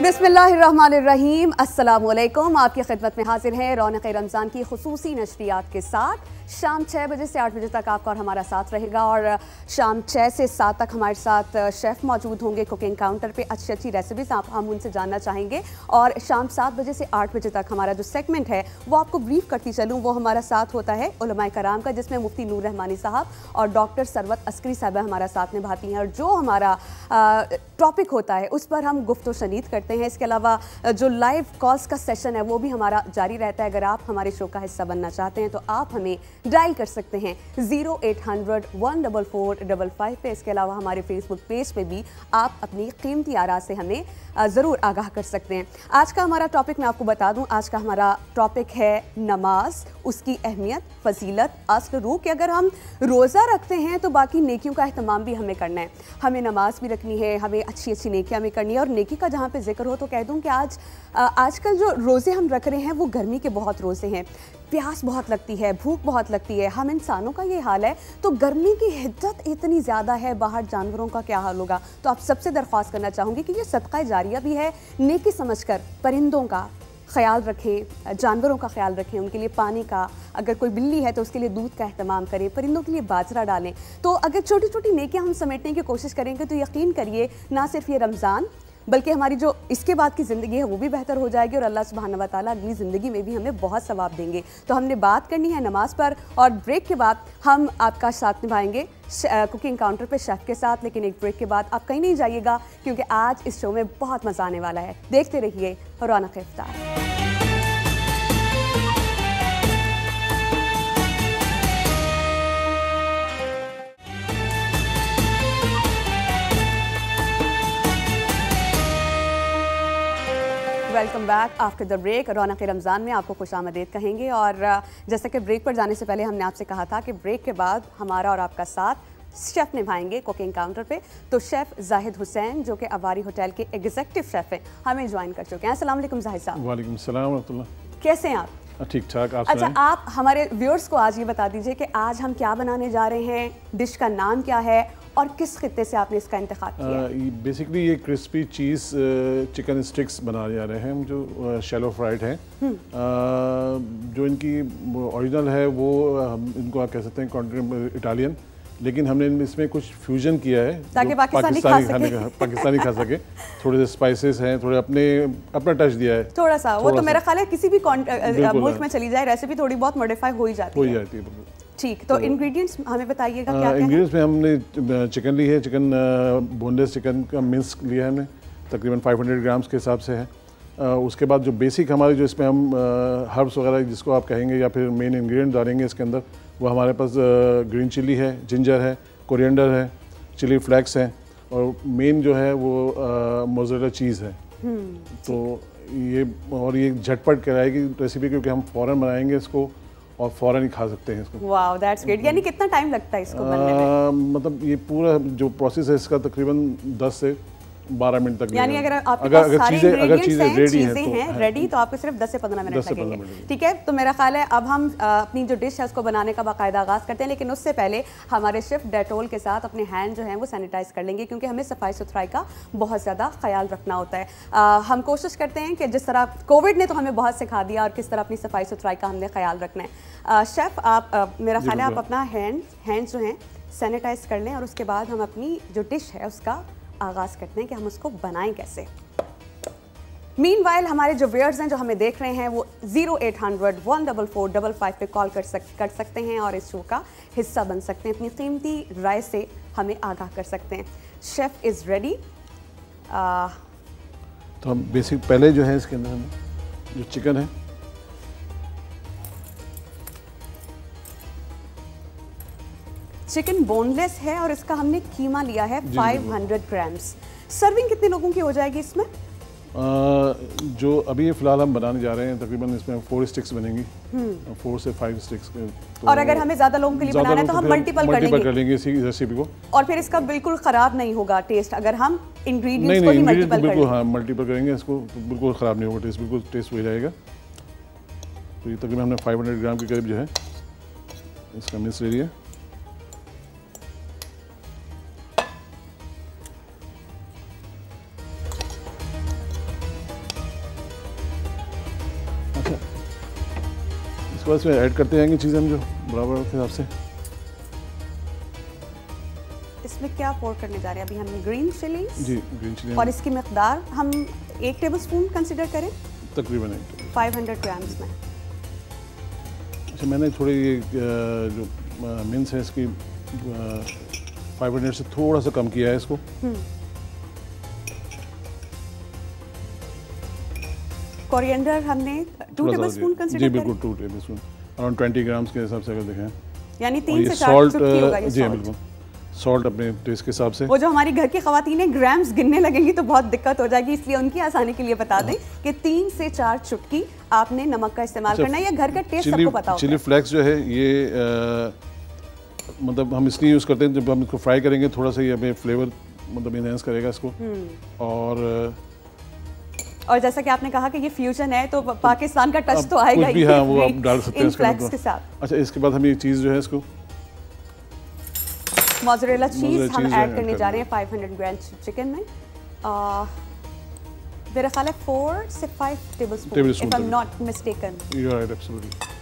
बिस्मिल्लाहिर्रहमानिर्रहीम, अस्सलामुअलैकुम। आपकी खिदमत में हाजिर है रौनक रमज़ान की खुसूसी नशरियात के साथ। शाम 6 बजे से 8 बजे तक आपका और हमारा साथ रहेगा और शाम 6 से 7 तक हमारे साथ शेफ़ मौजूद होंगे कुकिंग काउंटर पे। अच्छी अच्छी रेसिपीज़ हम उनसे जानना चाहेंगे और शाम 7 बजे से 8 बजे तक हमारा जो सेगमेंट है वो आपको ब्रीफ करती चलूँ, वो हमारा साथ होता है उलमाए कराम का, जिसमें मुफ्ती नूर रहमानी साहब और डॉक्टर सरवत अस्करी साहबा हमारा साथ निभाती हैं और जो हमारा टॉपिक होता है उस पर हम गुफ्तो शनीद करते हैं। इसके अलावा जो लाइव कॉल्स का सेशन है वो भी हमारा जारी रहता है। अगर आप हमारे शो का हिस्सा बनना चाहते हैं तो आप हमें डायल कर सकते हैं 0800 14455 पे। इसके अलावा हमारे फेसबुक पेज पे भी आप अपनी कीमती आरा से हमें ज़रूर आगाह कर सकते हैं। आज का हमारा टॉपिक मैं आपको बता दूं, आज का हमारा टॉपिक है नमाज, उसकी अहमियत, फजीलत, अस्ल रूह कि अगर हम रोज़ा रखते हैं तो बाकी नेकियों का अहतमाम भी हमें करना है। हमें नमाज भी रखनी है, हमें अच्छी अच्छी नेकियां हमें करनी है। और नेकी का जहाँ पे जिक्र हो तो कह दूं कि आजकल जो रोज़े हम रख रहे हैं वो गर्मी के बहुत रोज़े हैं, प्यास बहुत लगती है, भूख बहुत लगती है। हम इंसानों का ये हाल है तो गर्मी की हिद्दत इतनी ज़्यादा है, बाहर जानवरों का क्या हाल होगा। तो आप सबसे दरख्वास्त करना चाहूँगी कि ये सदका जारिया भी है, नेकी समझकर परिंदों का ख्याल रखें, जानवरों का ख्याल रखें, उनके लिए पानी का, अगर कोई बिल्ली है तो उसके लिए दूध का अहतमाम करें, परिंदों के लिए बाजरा डालें। तो अगर छोटी छोटी नेकियां हम समेटने की कोशिश करेंगे तो यकीन करिए ना सिर्फ ये रमज़ान बल्कि हमारी जो इसके बाद की ज़िंदगी है वो भी बेहतर हो जाएगी और अल्लाह सुब्हानहू व तआला अगली ज़िंदगी में भी हमें बहुत सवाब देंगे। तो हमने बात करनी है नमाज पर और ब्रेक के बाद हम आपका साथ निभाएंगे कुकिंग काउंटर पे शेफ़ के साथ। लेकिन एक ब्रेक के बाद आप कहीं नहीं जाइएगा क्योंकि आज इस शो में बहुत मज़ा आने वाला है। देखते रहिए Raunaq Iftar. Welcome back after the break. Raunaq Ramzan में आपको खुशामदीद कहेंगे और जैसे कि ब्रेक पर जाने से पहले हमने आपसे कहा था कि ब्रेक के बाद हमारा और आपका साथ शेफ़ निभाएंगे कुकिंग काउंटर पे। तो शेफ़ जाहिद हुसैन जो कि अवारी होटल के एग्जीक्यूटिव शेफ़ हैं हमें ज्वाइन कर चुके हैं। अस्सलाम वालेकुम जाहिद साहब। वालेकुम सलाम रहमतुल्लाह। कैसे हैं आप? ठीक ठाक। आप अच्छा, आप हमारे व्यूअर्स को आज ये बता दीजिए कि आज हम क्या बनाने जा रहे हैं, डिश का नाम क्या है और किस खित्ते से आपने इसका इंतखाब किया है? बेसिकली ये क्रिस्पी चीज़ चिकन स्टिक्स बनाने जा रहे हैं हम, जो शैलो फ्राइड हैं। जो इनकी ओरिजिनल है वो इनको आप कह सकते हैं कॉन्टिनेंटल इटालियन, लेकिन हमने इसमें कुछ फ्यूजन किया है ताकि पाकिस्तानी खा सके। थोड़े से स्पाइसेस हैं, थोड़े अपना टच दिया है थोड़ा सा। वो तो मेरा ख्याल है किसी भी मुल्क में चली जाए रेसिपी थोड़ी बहुत मॉडिफाई हो ही जाती है। ठीक, तो इंग्रेडिएंट्स हमें बताइएगा क्या क्या इंग्रेडिएंट्स में हमने चिकन ली है, चिकन बोनलेस चिकन का मिन्स लिया है हमने, तकरीबन 500 ग्राम्स के हिसाब से है। उसके बाद जो बेसिक हमारे जो इसमें हम हर्ब्स वगैरह जिसको आप कहेंगे या फिर मेन इंग्रेडिएंट डालेंगे इसके अंदर, वो हमारे पास ग्रीन चिली है, जिंजर है, कोरिएंडर है, चिली फ्लेक्स है और मेन जो है वो मोज़रेला चीज़ है। तो ये झटपट कराएगी रेसिपी क्योंकि हम फ़ौरन बनाएंगे इसको और फ़ौरन ही खा सकते हैं इसको। Wow, that's great. यानी कितना टाइम लगता है इसको बनने में? मतलब ये पूरा जो प्रोसेस है इसका तकरीबन 10 से 12 मिनट तक। यानी अगर आपके पास सारे चीज़ें रेडी तो आपको सिर्फ 10 से 15 मिनट लगेंगे। ठीक है, तो मेरा ख्याल है अब हम अपनी जो डिश है उसको बनाने का बाकायदा आगाज़ करते हैं। लेकिन उससे पहले हमारे शेफ़ डेटोल के साथ अपने हैंड जो हैं वो सैनिटाइज कर लेंगे क्योंकि हमें सफाई सुथराई का बहुत ज़्यादा ख्याल रखना होता है। हम कोशिश करते हैं कि जिस तरह कोविड ने तो हमें बहुत सिखा दिया और किस तरह अपनी सफाई सुथराई का हमने ख्याल रखना है। शेफ़ आप मेरा ख्याल है आप अपना हैंड जो हैं सैनिटाइज कर लें और उसके बाद हम अपनी जो डिश है उसका आगाज़ करते हैं कि हम उसको बनाएं कैसे। मीनवाइल हमारे जो व्यूअर्स हैं जो हमें देख रहे हैं वो 0800 14455 पे कॉल कर सकते हैं और इस शो का हिस्सा बन सकते हैं, अपनी कीमती राय से हमें आगाह कर सकते हैं। Chef is ready. तो हम बेसिक पहले जो है इसके अंदर हम जो चिकन है चिकन बोनलेस है और इसका हमने कीमा लिया है 500 ग्राम्स। सर्विंग कितने लोगों की हो जाएगी इसमें? जो अभी फ़िलहाल हम बनाने जा रहे हैं तकरीबन इसमें 4 स्टिक्स बनेंगी, 4 से 5 स्टिक्स। तो और अगर हमें ज़्यादा लोगों के लिए बनाना है तो हम मल्टीपल कर लेंगे इसी रेसिपी को और फिर इसका बिल्कुल ख़राब नहीं होगा टेस्ट अगर हम इंग्रेडिएंट्स को ही मल्टीपल करेंगे। हाँ, मल्टीपल करेंगे इसको तो बिल्कुल ख़राब नहीं होगा टेस्ट, बिल्कुल टेस्ट हो जाएगा। तो ये तकरीबन हमने 500 ग्राम के करीब जो है इसका मिक्स ले लिया। इसके बाद इसमें ऐड करते जाएंगे चीज़ें हम जो बराबर के हिसाब से। इसमें क्या पोर करने जा रहे हैं अभी हम? ग्रीन चिलीज जी, ग्रीन चिली। और इसकी मिकदार हम 1 टेबलस्पून कंसिडर करें, तकरीबन 500 ग्राम्स में। अच्छा, मैंने थोड़ी ये जो मिन्स है इसकी 500 से थोड़ा सा कम किया है इसको। कोरिएंडर हमने 2 टेबलस्पून कंसीडर जी बिल्कुल 2 टेबलस्पून, अराउंड 20 ग्राम्स के हिसाब से अगर देखें, यानी 3 से 4 चुटकी होगा ये जी सॉल्ट। बिल्कुल, सॉल्ट अपने टेस्ट के हिसाब से। वो जो हमारी घर की खवातीन है ग्राम्स गिनने लगेंगी तो बहुत दिक्कत हो जाएगी, इसलिए उनकी आसानी के लिए बता दें कि 3 से 4 चुटकी आपने नमक का इस्तेमाल करना है, या घर का टेस्ट सबको पता होगा। चिली फ्लेक्स जो है ये मतलब हम इसलिए यूज़ करते हैं, जब हम इसको फ्राई करेंगे थोड़ा सा ये हमें फ्लेवर मतलब इनहेंस करेगा इसको। और जैसा कि आपने कहा कि ये फ्यूजन है तो पाकिस्तान का टच तो आएगा ही। हाँ, वो आप डाल सकते हैं फ्लेक्स के साथ। अच्छा, इसके बाद हम ये चीज़ जो है इसको मोज़रेला चीज़ हम ऐड करने जा रहे हैं 500 ग्राम चिकन में। मेरा ख्याल है 4 से 5 tablespoon, if I am not mistaken. You are right, absolutely.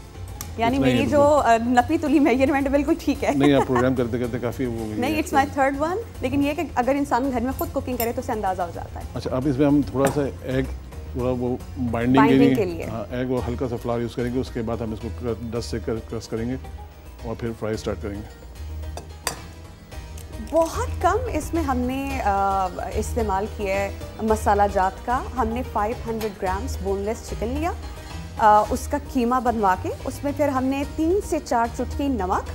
यानी मेरी जो नपी तुली मेजरमेंट बिल्कुल ठीक है। नहीं, आप प्रोग्राम करते करते काफ़ी वो नहीं, इट्स माय थर्ड वन, लेकिन ये कि अगर इंसान घर में खुद कुकिंग करे तो उसे अंदाज़ा हो जाता है। अच्छा, अब इसमें हम थोड़ा सा एग, थोड़ा वो बाइंडिंग के लिए एग और हल्का सा फ्लावर यूज़ करेंगे। उसके बाद हम इसको 10 से क्रश करेंगे और फिर फ्राई स्टार्ट करेंगे। बहुत कम इसमें हमने इस्तेमाल किया है मसाला जात का। हमने 500 ग्राम्स बोनलेस चिकन लिया, उसका कीमा बनवा के उसमें फिर हमने 3 से 4 चुटकी नमक,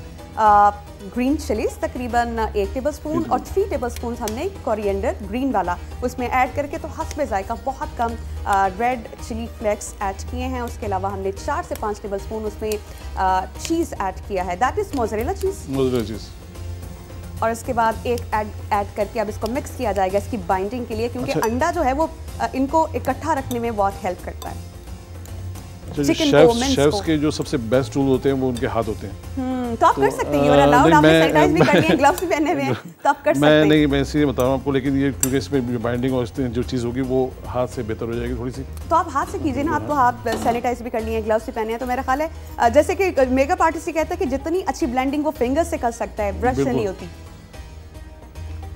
ग्रीन चिलीज तकरीबन 1 टेबलस्पून और 3 टेबलस्पून हमने कोरिएंडर ग्रीन वाला उसमें ऐड करके तो हस्बे जायका बहुत कम रेड चिली फ्लेक्स ऐड किए हैं। उसके अलावा हमने 4 से 5 टेबलस्पून उसमें चीज़ ऐड किया है, दैट इज़ मोज़रेला चीज़। और इसके बाद एक ऐड करके अब इसको मिक्स किया जाएगा इसकी बाइंडिंग के लिए, क्योंकि अंडा जो है वो इनको इकट्ठा रखने में बहुत हेल्प करता है। शेफ्स के जो सबसे बेस्ट टूल होते हैं वो उनके हाथ होते हैं। तो आप कर सकते हैं, यू आर अलाउड, आपने सैनिटाइज भी कर लिया, ग्लव्स भी पहने हुए हैं, तो आप कर सकते हैं। नहीं, मैं इसीलिए बता रहा हूँ आपको, लेकिन ये क्योंकि इसमें बाइंडिंग और जो चीज़ होगी वो हाथ से बेहतर हो जाएगी थोड़ी सी। तो आप हाथ से कीजिए ना, आपको हाथ सैनिटाइज भी कर लिए हैं, ग्लव्स भी पहने हैं, तो मेरा ख्याल है जैसे कि मेकअप आर्टिस्ट ही कहता है कि जितनी अच्छी ब्लेंडिंग वो फिंगर से कर सकता है, ब्रश से नहीं होती।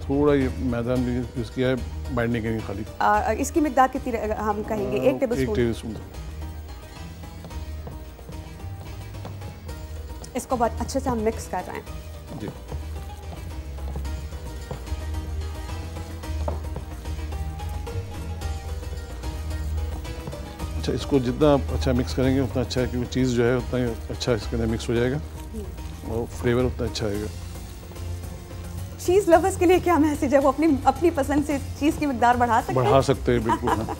थोड़ा ये मैदा हमने यूज़ किया है बाइंडिंग के लिए खाली। इसकी मिकदार कितनी हम कहेंगे? 1 टेबलस्पून। इसको बहुत अच्छे से हम मिक्स कर रहे हैं जी। अच्छा, इसको जितना आप अच्छा मिक्स करेंगे उतना अच्छा है, क्योंकि चीज़ जो है उतना ही अच्छा इसके अंदर मिक्स हो जाएगा और फ्लेवर उतना अच्छा आएगा। चीज़ लवर्स के लिए क्या मैसेज है? वो अपनी पसंद से चीज़ की मिकदार बढ़ा सकते हैं बिल्कुल। हाँ।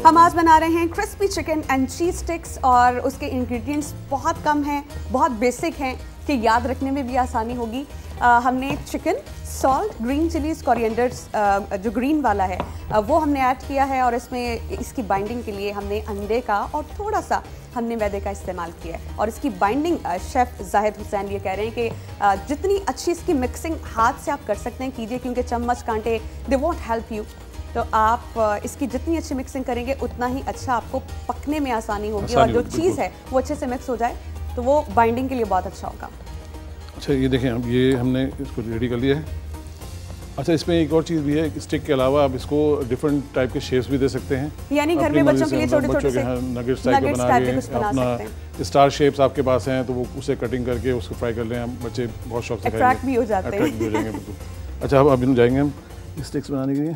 हम आज बना रहे हैं crispy chicken and cheese sticks और उसके इंग्रेडिएंट्स बहुत कम हैं, बहुत बेसिक हैं कि याद रखने में भी आसानी होगी। हमने chicken, salt, green chillies, corianders जो ग्रीन वाला है वो हमने ऐड किया है, और इसमें इसकी बाइंडिंग के लिए हमने अंडे का और थोड़ा सा हमने मैदे का इस्तेमाल किया है। और इसकी बाइंडिंग शेफ़ जाहिद हुसैन ये कह रहे हैं कि जितनी अच्छी इसकी मिक्सिंग हाथ से आप कर सकते हैं कीजिए, क्योंकि चम्मच कांटे दे वोंट हेल्प यू। तो आप इसकी जितनी अच्छी मिक्सिंग करेंगे उतना ही अच्छा आपको पकने में आसानी होगी, और जो चीज़ है वो अच्छे से मिक्स हो जाए तो वो बाइंडिंग के लिए बहुत अच्छा होगा। अच्छा, ये देखें, अब ये हमने इसको रेडी कर लिया है। अच्छा, इसमें एक और चीज़ भी है, स्टिक के अलावा आप इसको डिफरेंट टाइप के शेप्स भी दे सकते हैं, यानी घर में बच्चों के लिए छोटे-छोटे से नगेट्स टाइप के बना के अपना स्टार शेप्स आपके पास हैं तो वो उसे कटिंग करके उसको फ्राई कर लें, हम बच्चे बहुत शौक से खाएंगे, अट्रैक्ट भी हो जाते हैं। बिल्कुल। अच्छा, अब अभी जाएंगे हम स्टिक्स बनाने के लिए।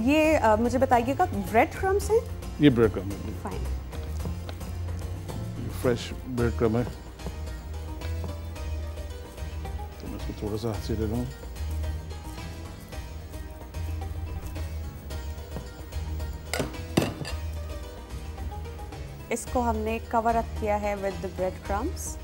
ये मुझे बताइएगा, ब्रेड क्रम्स हैं? ये ब्रेड क्रम है, फाइन, फ्रेश ब्रेड क्रम है, तो मैं इसको थोड़ा सा हाथ से ले लूँ। इसको हमने कवर अप किया है विद द ब्रेड क्रम्स।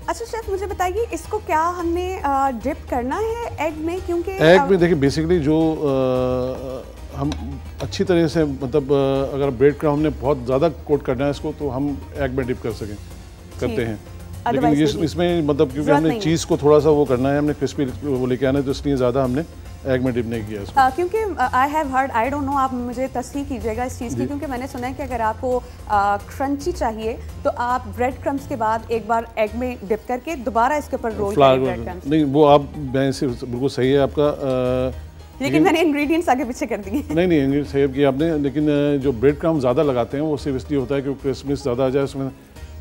अच्छा शेफ, मुझे बताइए इसको क्या हमने डिप करना है एग में? क्योंकि एग में देखिए बेसिकली जो हम अच्छी तरह से मतलब अगर ब्रेड क्रम्ब हमने बहुत ज़्यादा कोट करना है इसको तो हम एग में डिप करते हैं। लेकिन ये इसमें मतलब क्योंकि हमने चीज़ को थोड़ा सा वो करना है, हमने क्रिस्पी वो लेके आना है, तो इसलिए ज़्यादा हमने एग में डिप नहीं किया इसको। क्योंकि I have heard, I don't know, आप मुझे तस्दीक कीजिएगा इस चीज़ की, क्योंकि मैंने सुना है कि अगर आपको क्रंची चाहिए तो आप ब्रेड क्रम्स के बाद एक बार एग में डिप करके दोबारा इसके ऊपर रोल करें ब्रेड क्रम्स। नहीं, वो आप बिल्कुल सही है आपका, लेकिन मैंने इंग्रेडिएंट्स आगे पीछे कर दिए। नहीं इंग्रेडिएंट्स सही किया आपने, लेकिन जो ब्रेड क्रम्स ज़्यादा लगाते हैं वो सिर्फ इसलिए होता है कि क्रिस्पनेस ज़्यादा आ जाए उसमें,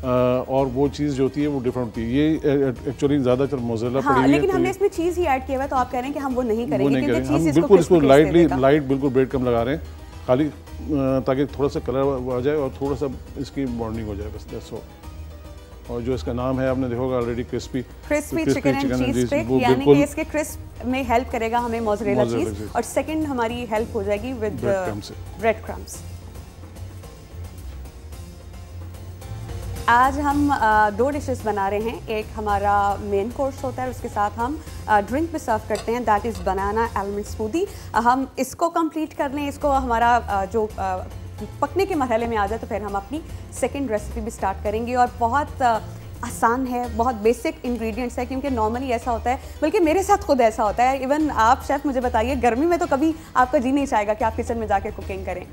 और वो चीज़ जो होती है वो डिफरेंट होती है। ये एक्चुअली ज़्यादातर मोज़रेला पड़ी है, लेकिन हमने इसमें चीज़ ही ऐड किया हुआ है, तो आप कह रहे हैं कि हम वो नहीं करेंगे, क्योंकि चीज़ हम बिल्कुल इसको लाइट बिल्कुल ब्रेड क्रम्ब लगा रहे हैं, खाली ताकि थोड़ा सा कलर आ जाए और थोड़ा सा इसकी बॉन्डिंग हो जाए, बस दैट्स ऑल। और जो इसका नाम है आपने देखोगा ऑलरेडी क्रिस्पी चिकन एंड चीज स्टिक, यानी कि इसके क्रिस्प में हेल्प करेगा हमें मोज़रेला चीज़, और सेकंड हमारी हेल्प हो जाएगी विद ब्रेड क्रम्स। आज हम दो डिशेस बना रहे हैं, एक हमारा मेन कोर्स होता है, उसके साथ हम ड्रिंक भी सर्व करते हैं, that is banana almond smoothie. हम इसको कंप्लीट कर लें, इसको हमारा जो पकने के मरहले में आ जाए तो फिर हम अपनी सेकंड रेसिपी भी स्टार्ट करेंगे, और बहुत आसान है, बहुत बेसिक इंग्रेडिएंट्स है, क्योंकि नॉर्मली ऐसा होता है, बल्कि मेरे साथ खुद ऐसा होता है, इवन आप शेफ़ मुझे बताइए, गर्मी में तो कभी आपका जी नहीं चाहेगा कि आप किचन में जाके कुकिंग करें।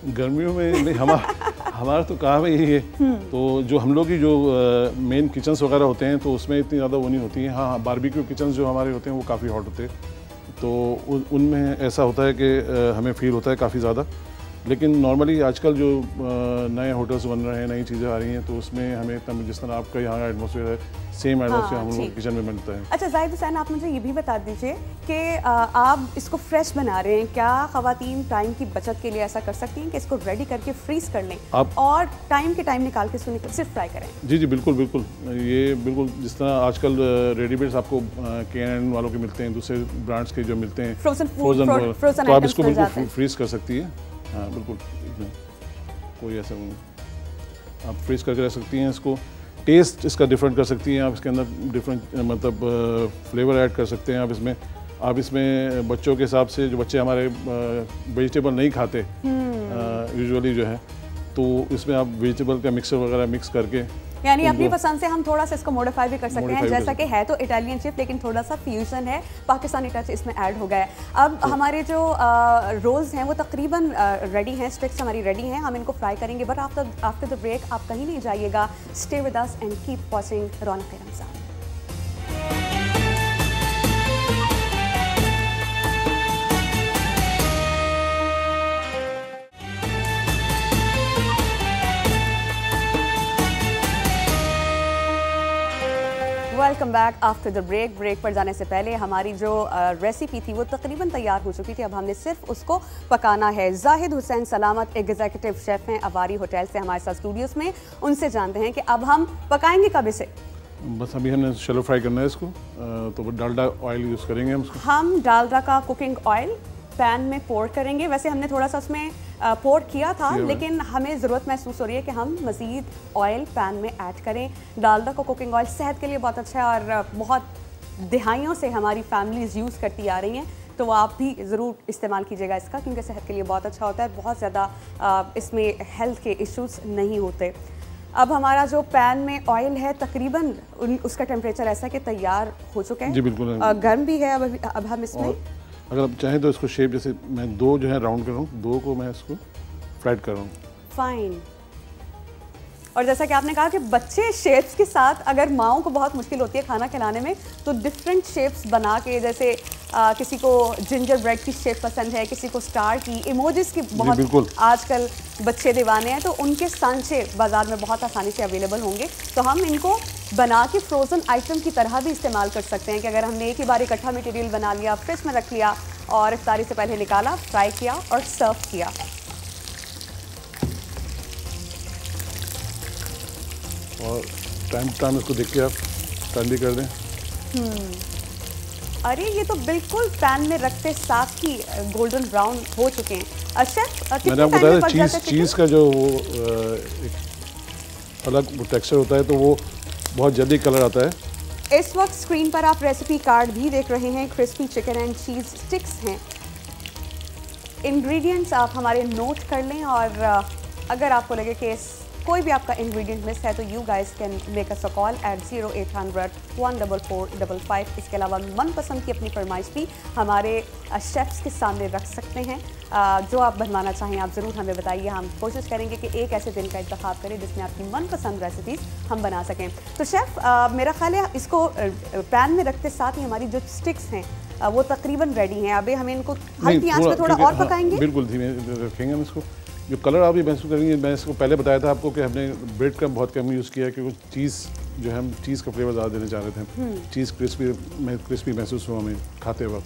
गर्मियों में नहीं, हमारा तो काम यही है, तो जो हम लोग की जो मेन किचन्स वगैरह होते हैं तो उसमें इतनी ज़्यादा वो नहीं होती हैं। हाँ, बारबेक्यू किचन्स जो हमारे होते हैं वो काफ़ी हॉट होते हैं, तो उनमें ऐसा होता है कि हमें फील होता है काफ़ी ज़्यादा। लेकिन नॉर्मली आजकल जो नए होटल्स बन रहे हैं, नई चीज़ें आ रही हैं, तो उसमें हमें इतना जिस तरह आपका यहाँ का एटमॉस्फेयर है, सेम एटमॉस्फेयर हम लोग किचन में बनता है। अच्छा जाहिद हुसैन, आप मुझे ये भी बता दीजिए कि आप इसको फ्रेश बना रहे हैं, क्या ख़वातीन टाइम की बचत के लिए ऐसा कर सकती हैं कि इसको रेडी करके फ्रीज़ कर लें आप, और टाइम के टाइम निकाल के इसको सिर्फ फ्राई करें? जी बिल्कुल, ये बिल्कुल जिस तरह आजकल रेडीमेड्स आपको K&N वालों के मिलते हैं, दूसरे ब्रांड्स के जो मिलते हैं फ्रोजन, तो आप इसको बिल्कुल फ्रीज़ कर सकती है। हाँ बिल्कुल, कोई ऐसा नहीं, आप फ्रीज़ करके रख सकती हैं इसको। टेस्ट इसका डिफरेंट कर सकती हैं आप, इसके अंदर डिफरेंट मतलब फ्लेवर ऐड कर सकते हैं आप इसमें बच्चों के हिसाब से, जो बच्चे हमारे वेजिटेबल नहीं खाते यूजुअली जो है, तो इसमें आप वेजिटेबल का मिक्सर वगैरह मिक्स करके, यानी अपनी पसंद से हम थोड़ा सा इसको मॉडिफाई भी कर सकते हैं, जैसा कि है तो इटालियन शेफ, लेकिन थोड़ा सा फ्यूजन है, पाकिस्तानी टच इसमें ऐड हो गया है। अब हमारे जो रोल्स हैं वो तकरीबन रेडी हैं, स्टिक्स हमारी रेडी हैं, हम इनको फ्राई करेंगे, बट आफ्टर द ब्रेक आप कहीं नहीं जाइएगा, stay with us and keep watching Raunaq Ramzan. Welcome back after the break. Break पर जाने से पहले हमारी जो रेसिपी थी वो तकरीबन तैयार हो चुकी थी, अब हमने सिर्फ उसको पकाना है। जाहिद हुसैन सलामत एग्जीक्यूटिव शेफ़ हैं अवारी होटल से हमारे साथ स्टूडियोज़ में, उनसे जानते हैं कि अब हम पकाएंगे कब इसे। बस अभी हमने शैलो फ्राई करना है इसको, तो डालडा ऑयल यूज़ करेंगे हम डालडा का कुकिंग ऑयल पैन में पोर करेंगे। वैसे हमने थोड़ा सा उसमें पोर किया था, लेकिन हमें ज़रूरत महसूस हो रही है कि हम मज़ीद ऑयल पैन में ऐड करें। डालडा का कुकिंग ऑयल सेहत के लिए बहुत अच्छा है और बहुत दिहाइयों से हमारी फैमिलीज़ यूज़ करती आ रही हैं, तो आप भी ज़रूर इस्तेमाल कीजिएगा इसका, क्योंकि सेहत के लिए बहुत अच्छा होता है, बहुत ज़्यादा इसमें हेल्थ के इश्यूज़ नहीं होते। अब हमारा जो पैन में ऑयल है तकरीबन उसका टेम्परेचर ऐसा कि तैयार हो चुका है, जी बिल्कुल गर्म भी है। अब हम इसमें अगर आप चाहें तो इसको शेप, जैसे मैं दो जो है राउंड कर रहा हूँ, दो को मैं इसको फ्राइड कर रहा हूँ। फाइन। और जैसा कि आपने कहा कि बच्चे शेप्स के साथ, अगर माओं को बहुत मुश्किल होती है खाना खिलाने में, तो डिफरेंट शेप्स बना के, जैसे किसी को जिंजर ब्रेड की शेप पसंद है, किसी को स्टार की, इमोजीज की बहुत आजकल बच्चे दीवाने हैं, तो उनके सांचे बाज़ार में बहुत आसानी से अवेलेबल होंगे। तो हम इनको बना के फ्रोज़न आइटम की तरह भी इस्तेमाल कर सकते हैं कि अगर हमने एक ही बार इकट्ठा मटेरियल बना लिया, फ्रिज में रख लिया और इफ्तारी से पहले निकाला, फ्राई किया और सर्व किया। और टाइम टू टाइम इसको देख के आप टर्न भी कर दें। अरे ये तो बिल्कुल पैन में रखते साथ ही गोल्डन ब्राउन हो चुके हैं। शेफ, मैंने आपको बताया चीज़ का जो वो एक अलग टेक्सचर होता है, तो वो बहुत जल्दी कलर आता है। इस वक्त स्क्रीन पर आप रेसिपी कार्ड भी देख रहे हैं, crispy chicken and cheese sticks हैं। इंग्रेडिएंट्स आप हमारे नोट कर लें, और अगर आपको लगे कि इस कोई भी आपका इंग्रेडिएंट मिस है तो you guys can make us a call at 0800-144-555। इसके अलावा मनपसंद की अपनी फरमाइश भी हमारे शेफ्स के सामने रख सकते हैं। जो आप बनवाना चाहें आप ज़रूर हमें बताइए, हम कोशिश करेंगे कि एक ऐसे दिन का इंतखाब करें जिसमें आपकी मनपसंद रेसिपीज़ हम बना सकें। तो शेफ़ मेरा ख्याल है इसको पैन में रखते साथ ही हमारी जो स्टिक्स हैं वो तकरीबन रेडी हैं। अभी हमें इनको हल्की आंच पे थोड़ा और पकाएंगे। बिल्कुल धीमे रखेंगे हम इसको। जो कलर आप भी महसूस करेंगे, मैं इसको पहले बताया था आपको कि हमने ब्रेड क्रम्ब बहुत कम यूज़ किया है क्योंकि चीज़ जो है हम चीज़ का फ्लेवर ज़्यादा देना चाह रहे थे। चीज़ क्रिस्पी महसूस हुआ हमें खाते वक्त,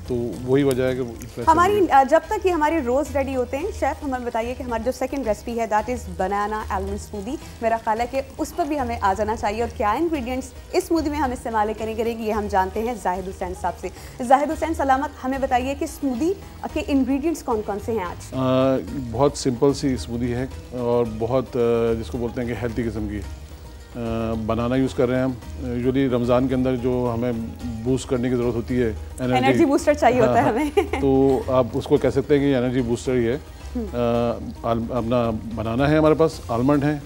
तो वही वजह है कि हमारी जब तक ये हमारे रोज़ रेडी होते हैं शेफ़ हमें बताइए कि हमारी जो सेकंड रेसिपी है that is banana almond smoothie. मेरा ख्याल है कि उस पर भी हमें आ जाना चाहिए और क्या इंग्रेडिएंट्स इस स्मूदी में हम इस्तेमाल करेंगे ये हम जानते हैं जाहिद हुसैन साहब से। जाहिद हुसैन सलामत, हमें बताइए कि स्मूदी के इंग्रेडिएंट्स कौन कौन से हैं आज? बहुत सिंपल सी स्मूदी है और बहुत जिसको बोलते हैं कि हेल्थी किस्म की। बनाना यूज़ कर रहे हैं हम। यूजुअली रमज़ान के अंदर जो हमें बूस्ट करने की ज़रूरत होती है, एनर्जी बूस्टर चाहिए होता है हमें तो आप उसको कह सकते हैं कि एनर्जी बूस्टर ही है। अपना बनाना है हमारे पास, आलमंड है,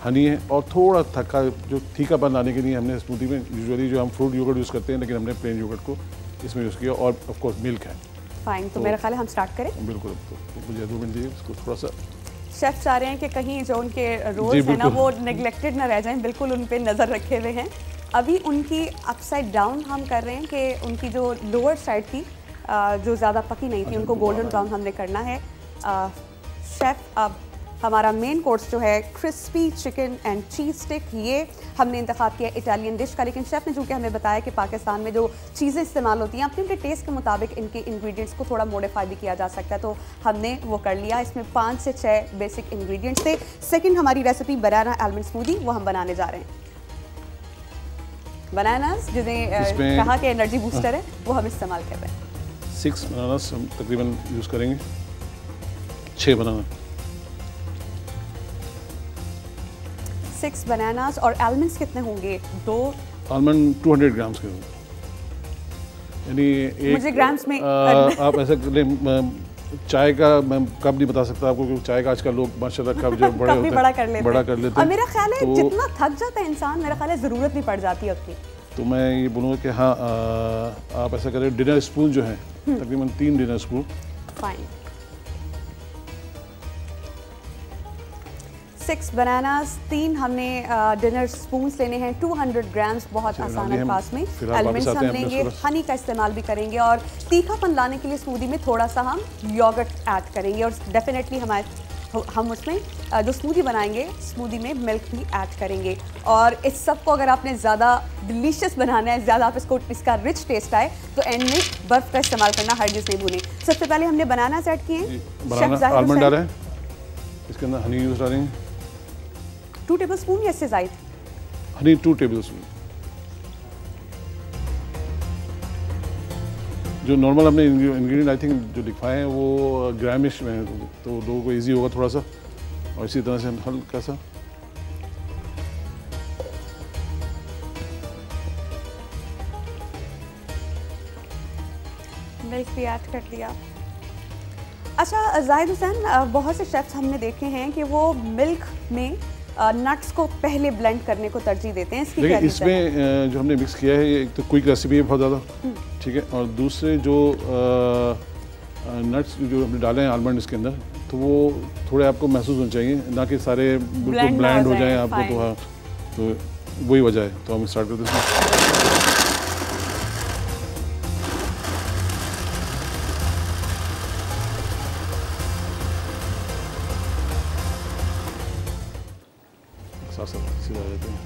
हनी है और थोड़ा जो तीखापन लाने के लिए हमने स्मूदी में यूजुअली जो हम फ्रूट योगर्ट यूज़ करते हैं लेकिन हमने प्लेन योगर्ट को इसमें यूज़ किया और ऑफ कोर्स मिल्क है। फाइन, तो मेरा ख्याल है हम स्टार्ट करें। बिल्कुल, तो मुझे 2 मिनट दीजिए इसको थोड़ा सा। शेफ चाह रहे हैं कि कहीं जो उनके रोल्स हैं ना वो नेग्लेक्टेड ना रह जाएं, बिल्कुल उन पे नज़र रखे हुए हैं। अभी उनकी अपसाइड डाउन हम कर रहे हैं कि उनकी जो लोअर साइड थी जो ज़्यादा पकी नहीं थी उनको गोल्डन ब्राउन हमने करना है। शेफ अब हमारा मेन कोर्स जो है crispy chicken and cheese stick, ये हमने इंतखाब किया इटालियन डिश का, लेकिन शेफ़ ने चूँकि हमें बताया कि पाकिस्तान में जो चीज़ें इस्तेमाल होती हैं अपने टेस्ट के मुताबिक इनके इंग्रेडिएंट्स को थोड़ा मॉडिफाई भी किया जा सकता है, तो हमने वो कर लिया। इसमें 5 से 6 बेसिक इंग्रेडिएंट्स थे। सेकंड हमारी रेसिपी बनाना आलमंड स्मूदी, वो हम बनाने जा रहे हैं। बनानास जिन्हें कहा कि एनर्जी बूस्टर है वो हम इस्तेमाल कर रहे हैं। 6 बनानास हम तकरीबन यूज़ करेंगे, 6 बनाना। 6 बनानास और आलमंड्स कितने होंगे? 2 आलमंड 200 ग्राम्स के होंगे, यानी एक मुझे ग्राम्स में आप ऐसा चाय का मैं कब नहीं बता सकता आपको क्योंकि चाय का आजकल लोग माशाल्लाह कब जो बड़े होते हैं बड़ा कर लेते हैं। और मेरा ख्याल है तो जितना थक जाता है इंसान, मेरा ख्याल है ज़रूरत नहीं पड़ जाती उसकी। तो मैं ये बोलूँगा कि हाँ आप ऐसा करें, डिनर स्पून जो है तकरीबन 3 डिनर स्पून। फाइन। 6 बनानास, 3 हमने डिनर स्पून्स लेने हैं, 200 ग्राम्स, बहुत आसान है पास में। आलमंड्स हम लेंगे, हनी का इस्तेमाल भी करेंगे और तीखापन लाने के लिए स्मूदी में थोड़ा सा हम योगर्ट ऐड करेंगे और डेफिनेटली हम उसमें जो स्मूदी बनाएंगे स्मूदी में मिल्क भी ऐड करेंगे। और इस सब को अगर आपने ज़्यादा डिलीशियस बनाना है, ज़्यादा आप इसका रिच टेस्ट आए तो एंड में बर्फ़ का इस्तेमाल करना, हरगिज़ नहीं भूलें। सबसे पहले हमने बनाना ऐड किए, आलमंड डालें, इसके अंदर हनी यूज़ डालेंगे 2 टेबलस्पून या इससे ज़ायद हनी, 2 टेबलस्पून। जो नॉर्मल हमने इंग्रेडिएंट आई थिंक जो लिखवाए हैं वो ग्रामिश में, तो लोगों को इजी होगा थोड़ा सा। और इसी तरह से हम हल्का सा मिल्क भी ऐड कर दिया। अच्छा जाहिद हुसैन, बहुत से शेफ्स हमने देखे हैं कि वो मिल्क में नट्स को पहले ब्लेंड करने को तरजीह देते हैं, इसकी क्या रीज़न है? इसमें जो हमने मिक्स किया है एक तो क्विक रेसिपी है बहुत ज़्यादा, ठीक है, और दूसरे जो नट्स जो हमने डाले हैं आलमंड इसके अंदर, तो वो थोड़े आपको महसूस होने चाहिए, ना कि सारे बिल्कुल ब्लेंड हो जाएं आपको, तो हाँ, तो वही वजह है। तो हम स्टार्ट करते हैं। सीधा आ जाते हैं।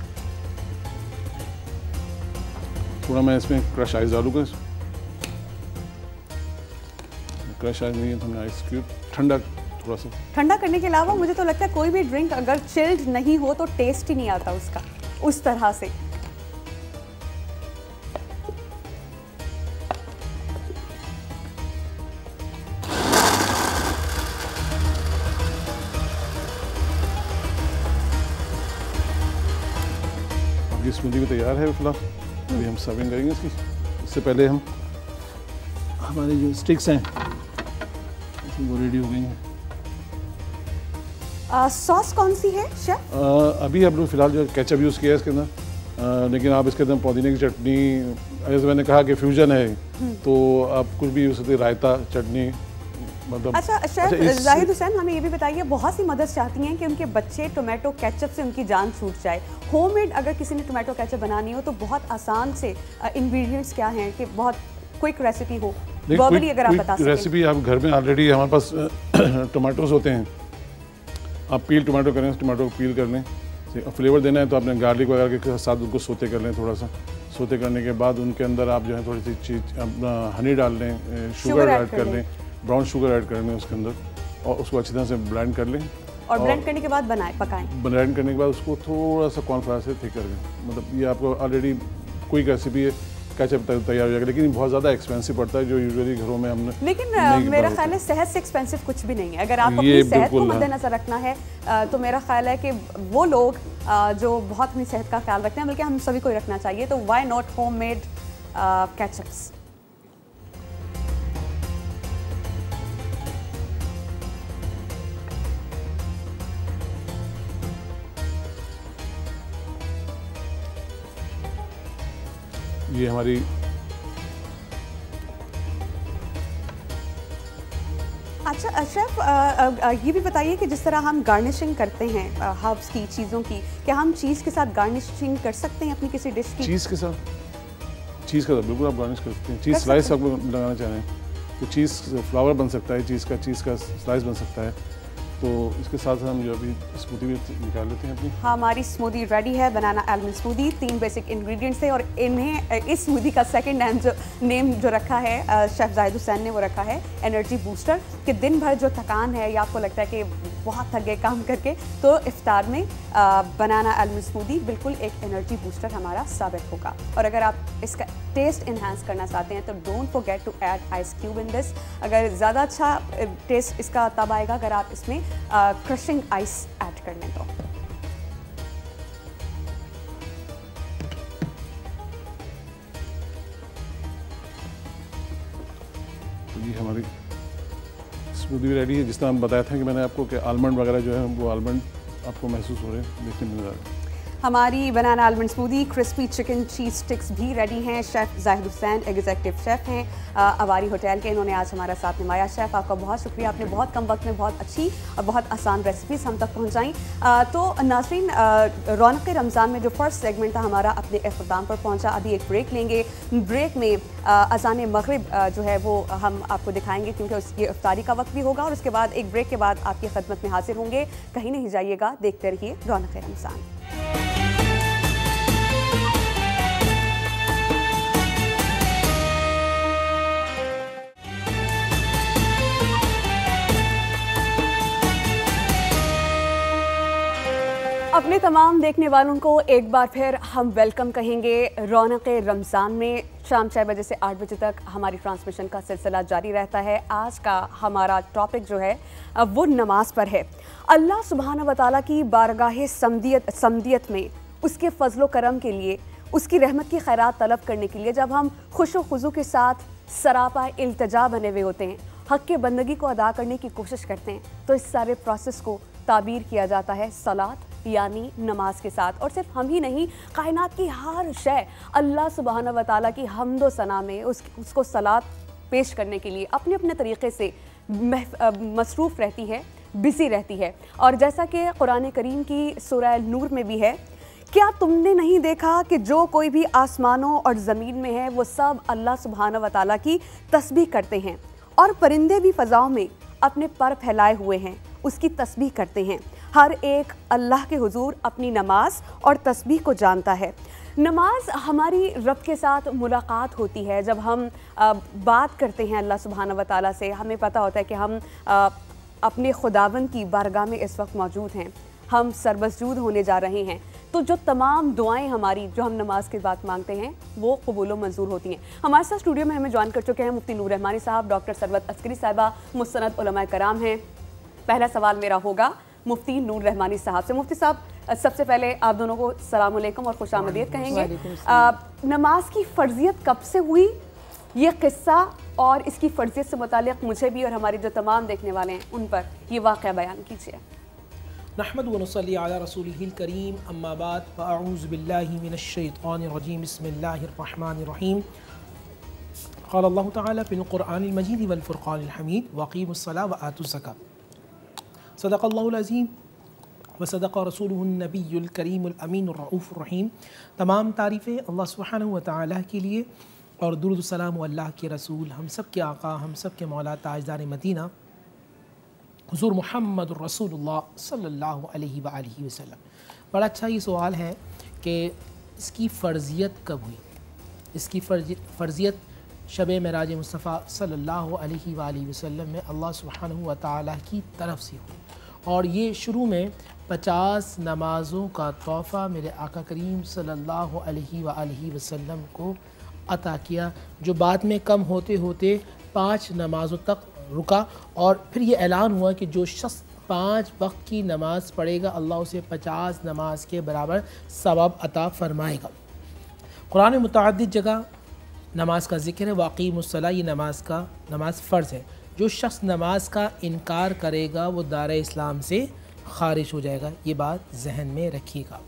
थोड़ा मैं इसमें क्रश आइस डालूंगा। क्रश आइस नहीं है तो मैं आइस क्यूब ठंडा, थोड़ा सा ठंडा करने के अलावा मुझे तो लगता है कोई भी ड्रिंक अगर चिल्ड नहीं हो तो टेस्ट ही नहीं आता उसका उस तरह से। ये स्मूदी भी तैयार है फिलहाल, अभी हम सर्विंग करेंगे इसकी। इससे पहले हम हमारी जो स्टिक्स हैं वो रेडी हो गई हैं। सॉस कौन सी है शेफ? अभी हम लोग फिलहाल जो केचप यूज़ किया है इसके अंदर, लेकिन आप इसके अंदर पुदीने की चटनी, जैसे मैंने कहा कि फ्यूजन है, तो आप कुछ भी यूज़ सकते, रायता, चटनी, मतलब। अच्छा शेफ जाहिद हुसैन, हमें ये भी बताइए, बहुत सी मदर्स चाहती हैं कि उनके बच्चे टोमेटो केचप से उनकी जान छूट जाए। होममेड अगर किसी ने टोमेटो केचप बनानी हो तो बहुत आसान से इंग्रेडिएंट्स क्या हैं कि बहुत क्विक रेसिपी हो, वर्बली अगर आप बता सकें। रेसिपी आप घर में ऑलरेडी हमारे पास टोमेटोज होते हैं, आप पील टोमेटो करें, टोमेटो को पील कर लें, फ्लेवर देना है तो आपने गार्लिक वगैरह के साथ उनको सोते कर लें, थोड़ा सा सोते करने के बाद उनके अंदर आप जो है थोड़ी सी चीज़ अपना हनी डाल लें, शुगर ऐड कर लें, ब्राउन शुगर ऐड कर लें उसके अंदर, और उसको अच्छी तरह से ब्लेंड कर लें। और ब्लेंड करने के बाद पकाएं। ब्लेंड करने के बाद उसको थोड़ा सा कॉर्नफ्लावर से थिक कर दें। मतलब ये आपको ऑलरेडी क्विक रेसिपी है, केचप तैयार हो जाएगा, लेकिन बहुत ज़्यादा एक्सपेंसिव पड़ता है जो यूजुअली घरों में हमने। लेकिन मेरा ख्याल है सेहत से एक्सपेंसिव कुछ भी नहीं है। अगर आप अपनी सेहत को मद्देनजर रखना है तो मेरा ख्याल है कि वो लोग जो बहुत अपनी सेहत का ख्याल रखते हैं, बल्कि हम सभी को ही रखना चाहिए, तो व्हाई नॉट होममेड केचप्स। ये हमारी अच्छा शेफ, ये भी बताइए कि जिस तरह हम गार्निशिंग करते हैं हर्ब्स की, चीज़ों की, क्या हम चीज़ के साथ गार्निशिंग कर सकते हैं अपनी किसी डिश की? चीज़ के साथ बिल्कुल आप गार्निश कर सकते हैं। चीज़ स्लाइस आप लगाना चाह रहे हैं तो चीज़ फ्लावर बन सकता है, चीज़ का स्लाइस बन सकता है। तो इसके साथ हम जो अभी स्मूदी भी निकाल लेते हैं अपनी। हमारी स्मूदी रेडी है, बनाना आलमंड स्मूदी। 3 बेसिक इंग्रेडिएंट्स थे और इन्हें इस स्मूदी का सेकंड नेम जो रखा है शेफ जाहिद हुसैन ने, वो रखा है एनर्जी बूस्टर। कि दिन भर जो थकान है या आपको लगता है कि बहुत थक गए काम करके, तो इफ्तार में बनाना आलमंड स्मूदी बिल्कुल एक एनर्जी बूस्टर हमारा साबित होगा। और अगर आप इसका टेस्ट इन्हांस करना चाहते हैं तो don't forget to add ice cube in this. अगर ज़्यादा अच्छा टेस्ट इसका तब आएगा अगर आप इसमें क्रशिंग आइस ऐड कर लें तो। ये हमारी स्मूदी भी रेडी है। जिस तरह हम बताया था कि मैंने आपको कि आलमंड वगैरह जो है वो आलमंड आपको महसूस हो रहे हैं, देखने मिल रहा है। हमारी banana almond smoothie, crispy chicken cheese sticks भी रेडी हैं। Chef Zahid Hussain executive chef हैं अवारी होटल के, इन्होंने आज हमारा साथ निभाया। शेफ़ आपका बहुत शुक्रिया, आपने बहुत कम वक्त में बहुत अच्छी और बहुत आसान रेसिपीज़ हम तक पहुंचाई। तो नाज़रीन, रौनक रमज़ान में जो फर्स्ट सेगमेंट था हमारा अपने इख्तिताम पर पहुंचा। अभी एक ब्रेक लेंगे, ब्रेक में अज़ान मग़रिब जो है वो हम आपको दिखाएंगे, क्योंकि ये इफ्तारी का वक्त भी होगा। और उसके बाद एक ब्रेक के बाद आपकी खिदमत में हाजिर होंगे। कहीं नहीं जाइएगा, देखते रहिए रौनक रमज़ान। अपने तमाम देखने वालों को एक बार फिर हम वेलकम कहेंगे रौनक रमज़ान में। शाम 6 बजे से 8 बजे तक हमारी ट्रांसमिशन का सिलसिला जारी रहता है। आज का हमारा टॉपिक जो है वो नमाज पर है। अल्लाह सुब्हाना व तआला की बारगाह समदियत में उसके फजलो करम के लिए, उसकी रहमत की खैरात तलब करने के लिए जब हम खुशो खुजू के साथ सरापा इल्तिजा बने हुए होते हैं, हक़ के बंदगी को अदा करने की कोशिश करते हैं, तो इस सारे प्रोसेस को ताबीर किया जाता है सलात यानी नमाज के साथ। और सिर्फ हम ही नहीं, कायनात की हर शय अल्लाह सुब्हाना व तआला की हम्दो सना में उसको सलात पेश करने के लिए अपने अपने तरीक़े से मसरूफ़ रहती है, बिज़ी रहती है। और जैसा कि कुरान करीम की सूरह नूर में भी है, क्या तुमने नहीं देखा कि जो कोई भी आसमानों और ज़मीन में है वो सब अल्लाह सुब्हाना व तआला की तस्बीह करते हैं, और परिंदे भी फ़ज़ाओं में अपने पर फैलाए हुए हैं, उसकी तस्बीह करते हैं। हर एक अल्लाह के हुजूर अपनी नमाज और तस्बीह को जानता है। नमाज हमारी रब के साथ मुलाकात होती है। जब हम बात करते हैं अल्लाह सुब्हाना व तआला से, हमें पता होता है कि हम अपने खुदावंद की बारगाह में इस वक्त मौजूद हैं, हम सरबसजूद होने जा रहे हैं। तो जो तमाम दुआएं हमारी जो हम नमाज के बाद मांगते हैं वो कबूल व मंजूर होती हैं। हमारे साथ स्टूडियो में हमें ज्वाइन कर चुके हैं मुफ्ती नूर रहमानी साहब, डॉक्टर सरवत अस्करी साहिबा, मुस्तनद उलमाए कराम हैं। पहला सवाल मेरा होगा मुफ्ती नूर रहमानी साहब से। मुफ्ती साहब, सबसे पहले आप दोनों को अस्सलाम वालेकुम और खुशामदीद कहेंगे। नमाज की फ़र्जियत कब से हुई, ये किस्सा और इसकी फ़र्जियत से मुताल्लिक़ मुझे भी और हमारे जो तमाम देखने वाले हैं उन पर ये वाक़या बयान कीजिए। नहमदु व नुसल्ली अला रसूलिहिल करीम अम्मा बाद फ़अऊज़ु बिल्लाहि मिनश शैतानिर रजीम बिस्मिल्लाहिर रहमानिर रहीम क़ाल अल्लाहु तआला फ़िल क़ुरआनिल मजीद वल फ़ुरक़ानिल हमीद वक़ीमुस्सलाह व आतुज़ ज़कात सदक़ल्लाहुल अज़ीम व सदक़ रसूलुहुन नबियुल करीमुल अमीनुर रऊफ़ुर रहीम। तमाम तारीफ़ें अल्लाह सुब्हानहु व तआला के लिए और दुरूद सलाम अल्लाह के रसूल हम सब के आका हम सब के मौला ताजदार मदीना हुज़ूर मुहम्मदुर रसूलुल्लाह सल्लल्लाहु अलैहि व आलिहि वसल्लम। बड़ा अच्छा ये सवाल है कि इसकी फ़र्ज़ियत कब हुई। इसकी फ़र्ज़ियत शब मेराज मुस्तफ़ा सल्लल्लाहु अलैहि व आलिहि वसल्लम में अल्लाह सुब्हानहु व तआला की तरफ से हुई और ये शुरू में 50 नमाज़ों का तोहफ़ा मेरे आका करीम सल्लल्लाहु अलैहि व आलिहि वसल्लम को अता किया, जो बाद में कम होते होते 5 नमाज़ों तक रुका और फिर ये ऐलान हुआ कि जो शख्स 5 वक्त की नमाज़ पढ़ेगा अल्लाह उसे 50 नमाज के बराबर सवाब अता फ़रमाएगा। कुरान में मुतअद्दिद जगह नमाज का ज़िक्र है। वाक़ीमुस्सलाह ये नमाज फ़र्ज़ है। जो शख्स नमाज का इनकार करेगा वो दारे इस्लाम से ख़ारिज हो जाएगा। ये बात जहन में रखिएगा।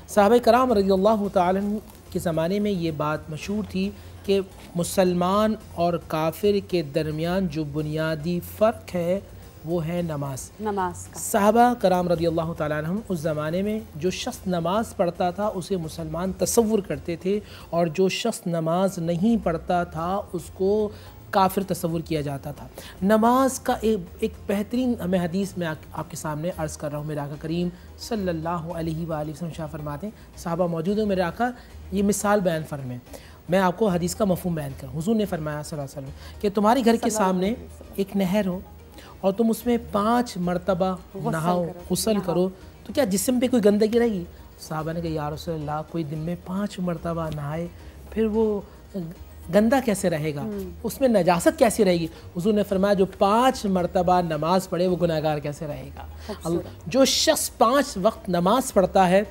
सहाबा कराम रज़ियल्लाहु तआला अन्हुम के ज़माने में ये बात मशहूर थी कि मुसलमान और काफिर के दरमियान जो बुनियादी फ़र्क है वो है नमाज का। सहाबा कराम रज़ियल्लाहु तआला अन्हुम उस ज़माने में जो शख्स नमाज पढ़ता था उसे मुसलमान तसव्वुर करते थे और जो शख्स नमाज नहीं पढ़ता था उसको काफिर तसव्वुर किया जाता था। नमाज का एक बेहतरीन मैं हदीस में आपके सामने अर्ज़ कर रहा हूँ। मेरे आका करीम सल्लल्लाहु अलैहि वसल्लम शाह फरमाते हैं, सहाबा मौजूद है, मेरे आका ये मिसाल बयान फरमाएं। मैं आपको हदीस का मफ़हूम बयान करूँ। हुज़ूर ने फरमाया सल्लल्लाहु अलैहि वसल्लम कि तुम्हारे घर के सामने एक नहर हो और तुम उसमें 5 मरतबा नहाओ गुस्ल करो तो क्या जिस्म पे कोई गंदगी रहेगी? सहाबा ने कहा या रसूलल्लाह कोई दिन में 5 मरतबा नहाए फिर वो गंदा कैसे रहेगा, उसमें नजासत कैसी रहेगी? हुज़ूर ने फरमाया जो 5 मरतबा नमाज पढ़े वो गुनाहगार कैसे रहेगा। जो शख्स 5 वक्त नमाज पढ़ता है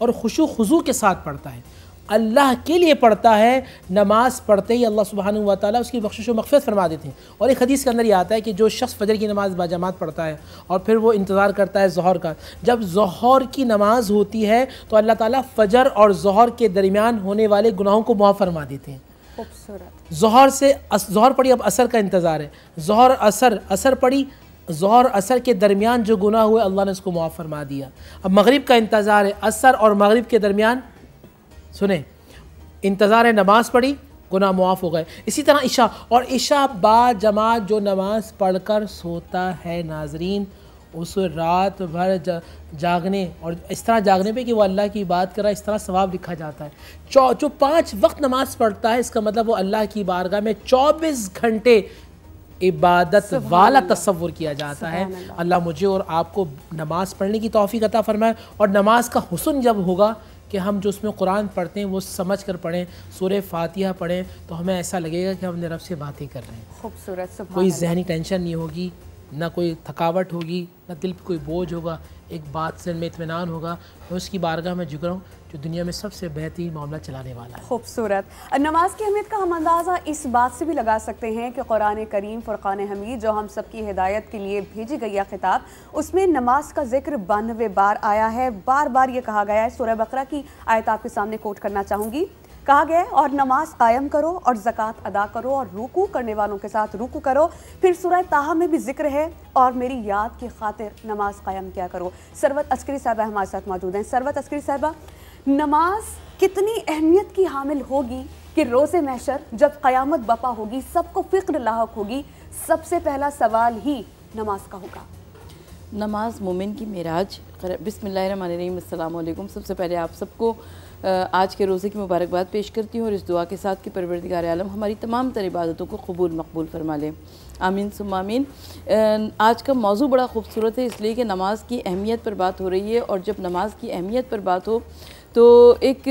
और खुशू खुजू के साथ पढ़ता है, अल्लाह के लिए पढ़ता है, नमाज पढ़ते ही अल्लाह सुब्हानहु व तआला उसकी बख्शिश व मग़फ़िरत फरमा देते हैं। और एक हदीस के अंदर ये आता है कि जो शख्स फजर की नमाज़ बाजमात पढ़ता है और फिर वो इंतज़ार करता है ज़ोहर का, जब ज़ोहर की नमाज़ होती है तो अल्लाह ताला फ़जर और ज़ोहर के दरमियान होने वाले गुनाहों को मुआफ़ फरमा देते हैं। ज़ोहर पढ़ी, अब असर का इंतज़ार है, ज़ोहर असर पढ़ी, ज़ोहर असर के दरमियान जो गुनाह हुए अल्लाह ने उसको मुआफ़ फरमा दिया। अब मगरिब का इंतज़ार है, असर और मगरिब के दरमियान सुने इंतज़ार है, नमाज पढ़ी, गुनाह मुआफ़ हो गए। इसी तरह इशा, और इशा बाद जमात जो नमाज पढ़कर सोता है नाजरीन, उस रात भर जागने और इस तरह जागने पे कि वो अल्लाह की बात कर रहा है इस तरह सवाब लिखा जाता है। जो 5 वक्त नमाज पढ़ता है इसका मतलब वो अल्लाह की बारगाह में 24 घंटे इबादत वाला तसव्वुर किया जाता है। अल्लाह मुझे और आपको नमाज पढ़ने की तौफीक अता फरमाए और नमाज का हुस्न जब होगा कि हम जो उसमें कुरान पढ़ते हैं वो समझ कर पढ़ें, सूरह फातिहा पढ़ें तो हमें ऐसा लगेगा कि हम अपने रब से बातें कर रहे हैं। खूबसूरत, कोई जहनी टेंशन नहीं होगी, ना कोई थकावट होगी, ना दिल पे कोई बोझ होगा, एक बात से में इत्मीनान होगा। मैं उसकी बारगाह में झुक रहा हूँ जो दुनिया में सबसे बेहतरीन मामला चलाने वाला है। खूबसूरत। नमाज की अहमियत का हम अंदाज़ा इस बात से भी लगा सकते हैं कि कुरान करीम फ़ुरक़ान हमीद जो हम सबकी हिदायत के लिए भेजी गई है किताब, उसमें नमाज का जिक्र 92 बार आया है। बार बार ये कहा गया है। सूरह बकरा की आयत आपके सामने कोट करना चाहूँगी। कहा गया है और नमाज कायम करो और ज़कात अदा करो और रुकू करने वालों के साथ रुकू करो। फिर सूरह ताहा में भी जिक्र है और मेरी याद की खातिर नमाज कायम किया करो। सरवत अस्करी साहबा हमारे साथ मौजूद हैं। सरवत अस्करी साहबा, नमाज कितनी अहमियत की हामिल होगी कि रोज़े महशर जब क़यामत बपा होगी, सबको फ़िक्र लाहक होगी, सबसे पहला सवाल ही नमाज का होगा। नमाज मोमिन की मेराज। बिस्मिल्लाहिर्रहमानिर्रहीम, अस्सलाम वालेकुम। सबसे पहले आप सबको आज के रोज़े की मुबारकबाद पेश करती हूँ और इस दुआ के साथ कि परवरदिगार आलम हमारी तमाम तर इबादतों को कबूल मकबूल फरमा ले। आमीन सुम्मा आमीन। आज का मौजू बड़ा खूबसूरत है इसलिए कि नमाज की अहमियत पर बात हो रही है और जब नमाज की अहमियत पर बात हो तो एक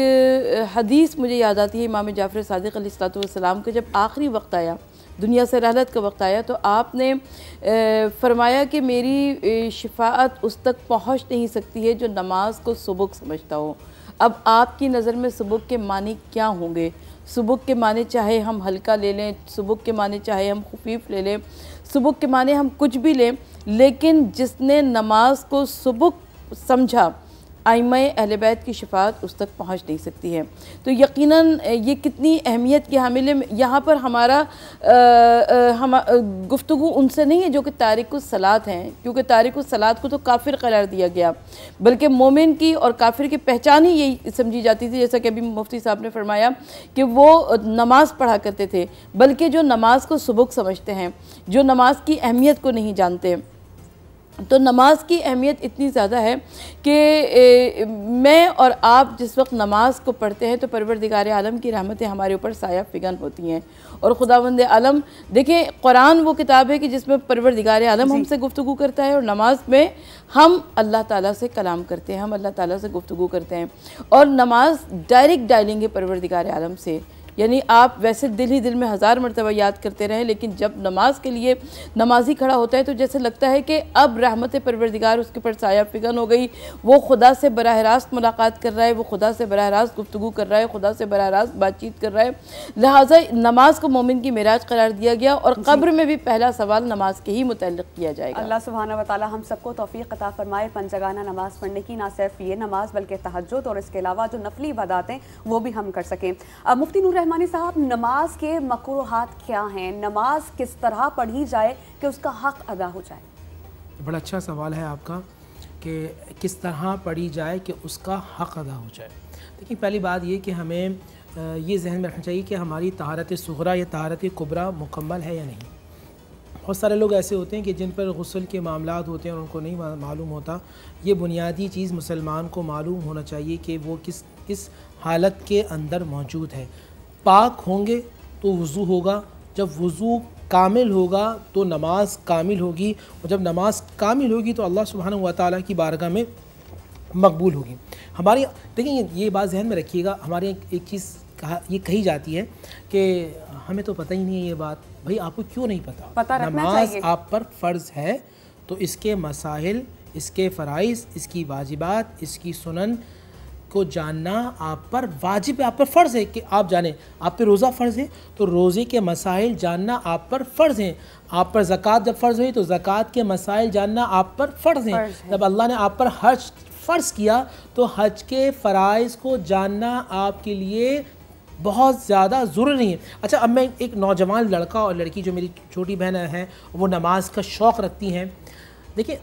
हदीस मुझे याद आती है इमाम जाफ़र सादिक़ अलैहिस्सलाम का जब आखिरी वक्त आया, दुनिया से रहलत का वक्त आया, तो आपने फरमाया कि मेरी शिफाअत उस तक पहुँच नहीं सकती है जो नमाज को सुबुक समझता हो। अब आपकी नज़र में सुबुक के मानी क्या होंगे? सुबुक के माने चाहे हम हल्का ले लें, सुबुक के माने चाहे हम खुफीफ ले लें, सुबुक के माने हम कुछ भी लें, लेकिन जिसने नमाज को सुबुक समझा, आइम्मा अहले बैत की शफाअत उस तक पहुँच नहीं सकती है। तो यकीनन ये कितनी अहमियत की हामिल है। यहाँ पर हमारा गुफ्तगू उनसे नहीं है जो कि तारिकुस सलात हैं, क्योंकि तारिकुस सलात को तो काफिर करार दिया गया, बल्कि मोमिन की और काफिर की पहचान ही यही समझी जाती थी, जैसा कि अभी मुफ्ती साहब ने फरमाया कि वो नमाज़ पढ़ा करते थे, बल्कि जो नमाज को सुबुक समझते हैं, जो नमाज की अहमियत को नहीं जानते। तो नमाज की अहमियत इतनी ज़्यादा है कि मैं और आप जिस वक्त नमाज को पढ़ते हैं तो परवरदिगार आलम की रहमतें हमारे ऊपर साया फिगन होती हैं। और खुदावंद आलम, देखें, कुरान वो किताब है कि जिसमें परवरदिगार आलम हमसे गुफ्तगू करता है, और नमाज में हम अल्लाह ताला से कलाम करते हैं, हम अल्लाह ताला से गुफ्तगू करते हैं। और नमाज डायरेक्ट डायलिंग है परवरदिगार आलम से, यानी आप वैसे दिल ही दिल में हज़ार मरतबा याद करते रहें, लेकिन जब नमाज के लिए नमाजी खड़ा होता है तो जैसे लगता है कि अब रहमत परवरदिगार उसके ऊपर साया फिगन हो गई, वो खुदा से बराह रास्त मुलाकात कर रहा है, वो खुदा से बराह रास्त गुफ्तगू कर रहा है, खुदा से बराह रास्त बातचीत कर रहा है। लिहाजा नमाज को मोमिन की मेराज करार दिया गया, और कब्र में भी पहला सवाल नमाज के ही मुतल्लिक़ किया जाएगा। अल्लाह सुब्हानहू व तआला हम सबको तौफीक अता फरमाए पंजगाना नमाज पढ़ने की, ना सिर्फ ये नमाज बल्कि तहज्जुद और इसके अलावा जो नफली इबादत हैं वो भी हम कर सकें। मुफ्ती नूर रहमानी साहब, नमाज के मकरूहात क्या हैं? नमाज किस तरह पढ़ी जाए कि उसका हक अदा हो जाए? बड़ा अच्छा सवाल है आपका कि किस तरह पढ़ी जाए कि उसका हक अदा हो जाए। देखिए, पहली बात ये कि हमें ये जहन में रखना चाहिए कि हमारी तहारत सुगरा या तहारत कुबरा मुकम्मल है या नहीं। बहुत सारे लोग ऐसे होते हैं कि जिन पर गुस्ल के मामलात होते हैं और उनको नहीं मालूम होता। ये बुनियादी चीज़ मुसलमान को मालूम होना चाहिए कि वो किस हालत के अंदर मौजूद है। पाक होंगे तो वज़ू होगा, जब वज़ू कामिल होगा तो नमाज कामिल होगी, और जब नमाज कामिल होगी तो अल्लाह सुब्हानहू व तआला की बारगाह में मकबूल होगी। हमारी, देखिए, ये बात जहन में रखिएगा, हमारे एक चीज़ ये कही जाती है कि हमें तो पता ही नहीं है ये बात। भाई, आपको क्यों नहीं पता? नमाज आप पर फ़र्ज़ है तो इसके मसाइल, इसके फ़राइज़, इसकी वाजिबात, इसकी सुनन को जानना आप पर वाजिब है, आप पर फ़र्ज़ है कि आप जानें। आप पे रोज़ा फ़र्ज़ है तो रोज़े के मसाइल जानना आप पर फ़र्ज़ है। आप पर ज़कात जब फ़र्ज़ हुई तो ज़कात के मसाइल जानना आप पर फ़र्ज़ है। जब अल्लाह ने आप पर हज फ़र्ज़ किया तो हज के फ़राइज़ को जानना आपके लिए बहुत ज़्यादा ज़रूरी है। अच्छा, अब मैं एक नौजवान लड़का और लड़की जो मेरी छोटी बहन है वो नमाज का शौक़ रखती हैं। देखिए,